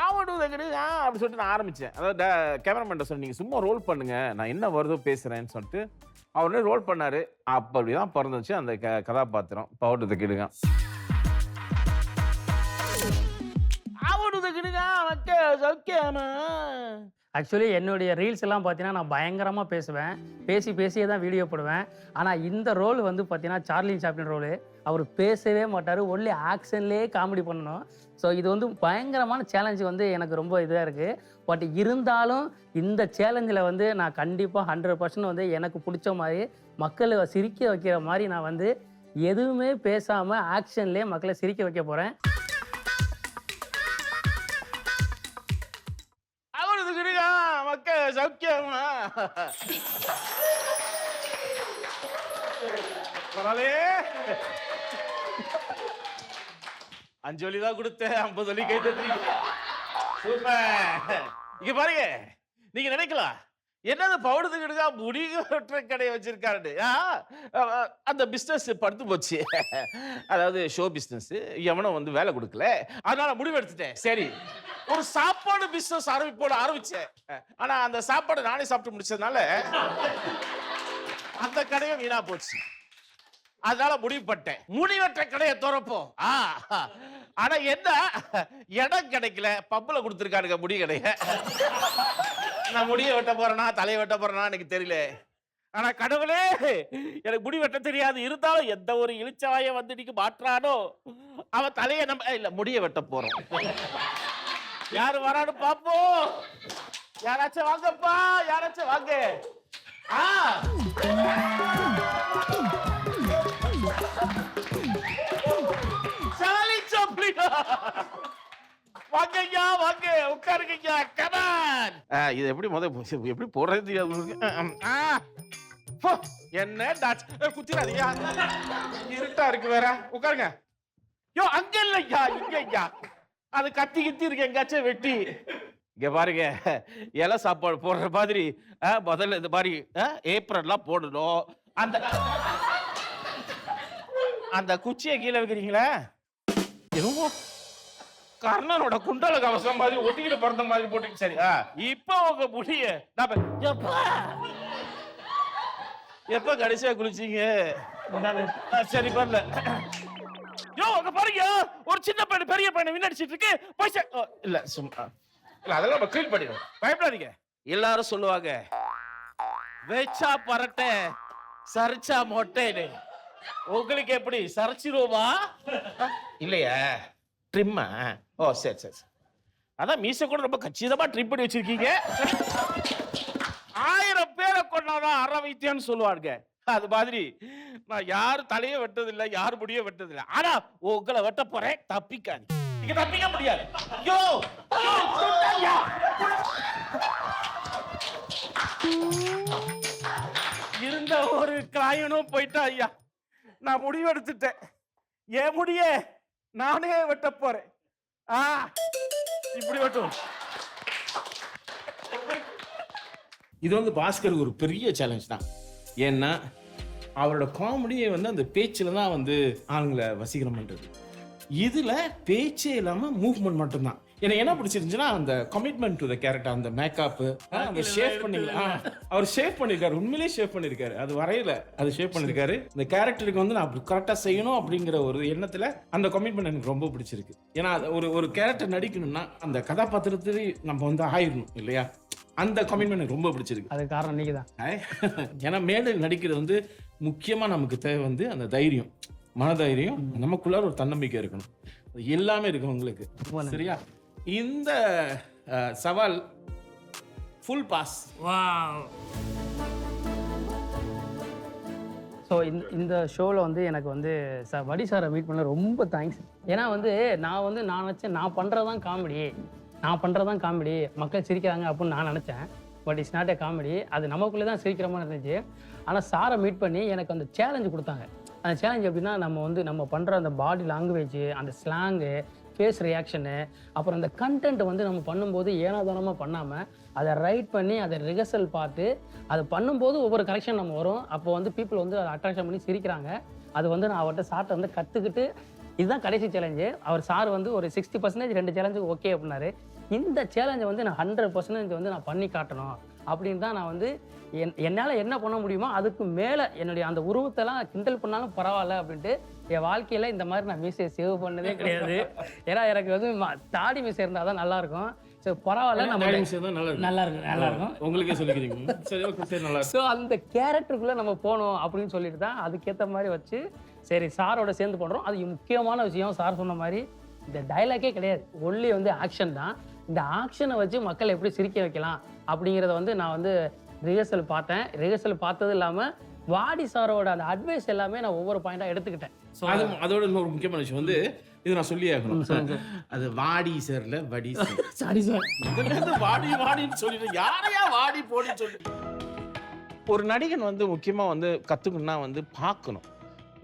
அப்படி சொல்லிட்டு நான் ஆரம்பிச்சேன். அதாவது கேமராமேன் சொன்னேன், நீங்க சும்மா ரோல் பண்ணுங்க, நான் என்ன வருதோ பேசுறேன்னு சொல்லிட்டு அவரு ரோல் பண்ணாரு. அப்ப அப்படிதான் பிறந்துச்சு அந்த கதாபாத்திரம் பவுடர் கிடுங்க. ஆக்சுவலி என்னுடைய ரீல்ஸ் எல்லாம் பார்த்தீங்கன்னா நான் பயங்கரமாக பேசுவேன், பேசியே தான் வீடியோ போடுவேன். ஆனால் இந்த ரோல் வந்து பார்த்தீங்கன்னா சார்லி சாப்ளின் ரோலு. அவர் பேசவே மாட்டார், ஒன்லி ஆக்ஷன்லேயே காமெடி பண்ணணும். ஸோ இது வந்து பயங்கரமான சேலஞ்சு வந்து எனக்கு ரொம்ப இதாக இருக்குது. பட் இருந்தாலும் இந்த சேலஞ்சில் வந்து நான் கண்டிப்பாக 100% வந்து எனக்கு பிடிச்ச மாதிரி மக்களை சிரிக்க வைக்கிற மாதிரி நான் வந்து எதுவுமே பேசாமல் ஆக்ஷன்லேயே மக்களை சிரிக்க வைக்க போகிறேன். மக்கள் சௌக்கியமா அஞ்சொலி தான் கொடுத்தேன், 50 ஒலி கை தட்டுறீங்க. சூப்பர். இங்க பாருங்க, நீங்க நினைக்கலாம் என்னது பவுடத்துக்கிட்டு முடி வெட்டுற கடையை வச்சிருக்காரு. அந்த பிசினஸ் படுத்து போச்சு. அதாவது ஷோ பிசினஸ், எவனும் வந்து வேலை கொடுக்கல, அதனால முடிவு எடுத்துட்டேன். சரி, ஒரு சாப்பாடு பிசினஸ் ஆரம்பிச்சேன். ஆனா அந்த சாப்பாடு நானே சாப்பிட்டு முடிச்சதுனால அந்த கடையும் வீணா போச்சு. அதனால முடிவு பண்ணிட்டேன், முடி வெட்டுற கடையை திறப்போம். ஆனா என்ன இடம் கிடைக்கல, பப்புல கொடுத்துருக்கானுங்க முடி கடைய. நான் முடிய வெட்ட போறேனா தலையை வெட்ட போறேனா எனக்கு தெரியல. ஆனா கடவுளே, எனக்கு முடி வெட்ட தெரியாது, இருந்தாலும் எந்த ஒரு இழிச்சவாய வந்து இன்னைக்கு மாற்றானோ அவன் தலையை நம்ம இல்ல முடிய வெட்ட போறோம். யாரு வரான்னு பாப்போம். யாராச்சும் வாங்கப்பா, யாராச்சும் வாங்க. சார்லி சாப்ளின் வாங்கய்யா, வாங்க உட்காருங்க. கமான். இது எப்படி போடுறது என்ன குத்திராதீங்க, இருட்டா இருக்கு வேற. உட்காருங்க. யோ அங்க இல்லையா, இங்க ஐயா. அது கத்தி இருக்கு எங்காச்சும் வெட்டி. இங்க பாருங்க, இலை சாப்பாடு போடுற மாதிரி முதல்ல இந்த மாதிரி ஏப்ரன்லாம் போடணும். அந்த குச்சியை கீழே வைக்கிறீங்களா, என்னமோ கர்ணனோட குண்டல கவசம் மாதிரி ஒட்டிக்கிட்டு பிறந்த மாதிரி போட்டு. சரி, இப்ப உங்க முடிய எப்ப கடைசியா குளிச்சீங்க? சரி பண்ணல. யோ அங்க பாருங்க, ஒரு சின்ன பையன் பெரிய பையனை விண்ணடிச்சிட்டு இருக்கு. பைசா இல்ல, சும்மா இல்ல, அதெல்லாம் நம்ம கிளீன் பண்ணிடுவோம், பயப்படாதீங்க. எல்லாரும் சொல்லுவாங்க வெச்சா பரட்டை சரிச்சா மொட்டைன்னு. உங்களுக்கு எப்படி சரிச்சிருவோமா? இல்லையா ட்ரிம்மா? ஓ சரி சரி. அதான் மீசை கூட ரொம்ப கச்சிதமா ட்ரிம் பண்ணி வச்சிருக்கீங்க. 1000 பேரை கொண்டாதான் அற வைத்தியம்னு சொல்லுவாங்க. அது மாதிரி நான் யாரும் தலையை வெட்டதில்லை, யார் முடிய வெட்டதில்லை. ஆனா உங்களை வெட்ட போறேன், தப்பிக்காது. நீங்க தப்பிக்க முடியாது. இருந்த ஒரு கிளாயனும் போயிட்டா ஐயா. நான் முடிவு எடுத்துட்டேன், என் முடிய நானே வெட்ட போறேன். இப்படி வெட்டும். இது வந்து பாஸ்கருக்கு ஒரு பெரிய சேலஞ்ச் தான். ஏன்னா அவரோட காமெடியை வந்து அந்த பேச்சில் தான் வந்து ஆளுங்களை வசீகரம் பண்றது. இதுல பேச்சே இல்லாம மூவ்மெண்ட் மட்டும்தான். எனக்கு என்ன பிடிச்சிருந்துச்சுன்னா அந்த கமிட்மெண்ட் டு த கேரக்டர், அந்த மேக்கப், அந்த ஷேவ் பண்ணிக்கலாம். அவர் ஷேவ் பண்ணிருக்காரு, உண்மையிலேயே ஷேவ் பண்ணிருக்காரு. அது வரையில அது ஷேவ் பண்ணிருக்காரு. இந்த கேரக்டருக்கு வந்து நான் கரெக்டா செய்யணும் அப்படிங்கிற ஒரு எண்ணத்துல அந்த கமிட்மெண்ட் எனக்கு ரொம்ப பிடிச்சிருக்கு. ஏன்னா ஒரு கேரக்டர் நடிக்கணும்னா அந்த கதாபாத்திரத்தை நம்ம வந்து ஆயிடணும் இல்லையா? அந்த கமிட்மெண்ட் எனக்கு ரொம்ப பிடிச்சிருக்கு. அது காரணம் நீங்க தான். ஏன்னா மேடையில் நடிக்கிறது வந்து முக்கியமா நமக்கு தேவை வந்து அந்த தைரியம், மனதைரியம், நமக்குள்ளார ஒரு தன்னம்பிக்கை இருக்கணும். எல்லாமே இருக்கு உங்களுக்கு, சரியா? இந்த சவால் ஃபுல் பாஸ். ஸோ இந்த ஷோவில் வந்து எனக்கு வந்து வடி சாரை மீட் பண்ண ரொம்ப தேங்க்ஸ். ஏன்னா வந்து நான் வச்சேன், நான் பண்ணுறதான் காமெடி, மக்கள் சிரிக்கிறாங்க அப்படின்னு நான் நினச்சேன். But it's not a comedy. அது நமக்குள்ளே தான் சிரிக்கிற மாதிரி இருந்துச்சு. ஆனால் சாரை மீட் பண்ணி எனக்கு அந்த சேலஞ்சு கொடுத்தாங்க. அந்த சேலஞ்ச் எப்படின்னா, நம்ம பண்ணுற அந்த பாடி லாங்குவேஜ், அந்த ஸ்லாங்கு, ஃபேஸ் ரியாக்ஷனு, அப்புறம் அந்த கண்டென்ட் வந்து நம்ம பண்ணும்போது ஏனாதானமாக பண்ணாமல் அதை ரைட் பண்ணி அதை ரிஹர்சல் பார்த்து அதை பண்ணும்போது ஒவ்வொரு கரெக்ஷன் நம்ம வரும். அப்போ வந்து பீப்புள் வந்து அதை அட்ராக்ஷன் பண்ணி சிரிக்கிறாங்க. அது வந்து நான் அவர்கிட்ட சார்ட்டை வந்து கற்றுக்கிட்டு இதுதான் கடைசி சேலஞ்சு. அவர் சார் வந்து ஒரு 60% 2 சேலஞ்சுக்கு ஓகே அப்படின்னாரு. இந்த சேலஞ்சை வந்து நான் 100% வந்து நான் பண்ணி காட்டணும் அப்படின்னு தான் நான் வந்து என்னால் என்ன பண்ண முடியுமோ அதுக்கு மேலே என்னுடைய அந்த உருவத்தெல்லாம் கிண்டல் பண்ணாலும் பரவாயில்ல அப்படின்ட்டு என் வாழ்க்கையில் இந்த மாதிரி நான் மீசையை சேவ் பண்ணதே கிடையாது. ஏன்னா எனக்கு வந்து தாடி மீசை இருந்தால் தான் நல்லாயிருக்கும். சரி பரவாயில்ல நம்ம நல்லா இருக்கும் நல்லா இருக்கும் உங்களுக்கே சொல்லிக்கிறீங்க சரி ஓகே சரி நல்லா ஸோ அந்த கேரக்டருக்குள்ளே நம்ம போகணும் அப்படின்னு சொல்லிட்டு தான் அதுக்கேற்ற மாதிரி வச்சு சரி சாரோட சேர்ந்து பண்ணுறோம். அது முக்கியமான விஷயம் சார் சொன்ன மாதிரி இந்த டைலாக்கே கிடையாது, ஒன்லி வந்து ஆக்ஷன் தான். இந்த ஆக்ஷனை வச்சு மக்கள் எப்படி சிரிக்க வைக்கலாம் அப்படிங்கிறத வந்து நான் வந்து ரிஹர்சல் பார்த்தேன். ரிஹர்சல் பார்த்தது இல்லாமல் வாடி சாரோட அந்த அட்வைஸ் எல்லாமே நான் ஒவ்வொரு பாயிண்டாக எடுத்துக்கிட்டேன். ஸோ அதோட இன்னொரு முக்கியமான விஷயம் வந்து இது நான் சொல்லி ஆகணும். அது வாடி சார்ல வடி சாரி சார் வாடி வாடின்னு சொல்லிட்டு யாரையா வாடி போடின்னு சொல்லி ஒரு நடிகன் வந்து முக்கியமாக வந்து கற்றுக்கணும்னா வந்து பார்க்கணும்,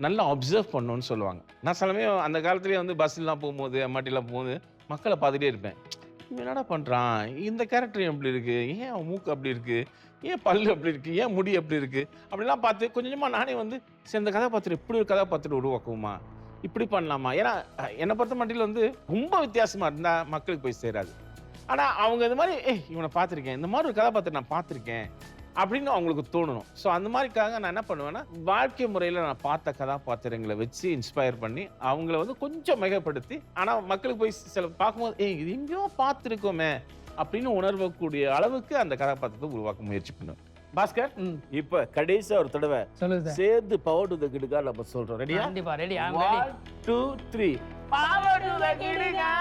நல்லா அப்சர்வ் பண்ணணும்னு சொல்லுவாங்க. நான் சில சமயம் அந்த காலத்துலேயே வந்து பஸ்லாம் போகும்போது எம்ஆர்டிலாம் போகும்போது மக்களை பார்த்துட்டே இருப்பேன். இவன் என்னடா பண்ணுறான், இந்த கேரக்டர் எப்படி இருக்குது, ஏன் அவன் மூக்கு அப்படி இருக்குது, ஏன் பல்லு அப்படி இருக்குது, ஏன் முடி அப்படி இருக்குது அப்படிலாம் பார்த்து கொஞ்சமாக நானே வந்து சரி இந்த கதாபாத்திரம் இப்படி ஒரு கதாபாத்திரம் உருவாக்குவோமா, இப்படி பண்ணலாமா. ஏன்னா என்னை பொறுத்த மட்டும் வந்து ரொம்ப வித்தியாசமாக இருந்தால் மக்களுக்கு போய் சேராது. ஆனால் அவங்க இந்த மாதிரி இவனை பார்த்துருக்கேன், இந்த மாதிரி ஒரு கதாபாத்திரம் நான் பார்த்துருக்கேன் அப்படின்னு அவங்களுக்கு தோணணும். ஸோ அந்த மாதிரிக்காக நான் என்ன பண்ணுவேன்னா வாழ்க்கை முறையில் நான் பார்த்த கதாபாத்திரங்களை வச்சு இன்ஸ்பயர் பண்ணி அவங்கள வந்து கொஞ்சம் மிகப்படுத்தி, ஆனால் மக்களுக்கு போய் சில பார்க்கும்போது இது எங்கேயோ பார்த்துருக்கோமே அப்படின்னு உணர்வக்கூடிய அளவுக்கு அந்த கதாபாத்திரத்தை உருவாக்க முயற்சி பண்ணுவேன். பாஸ்கர் இப்ப கடைசியா ஒரு தடவை சொல்லுங்க சேர்ந்து பவர் டு தி கிடுகா நம்ம சொல்றோம். ரெடியா? கண்டிப்பா ரெடி. 1 2 3 பவர் டு தி கிடுகா.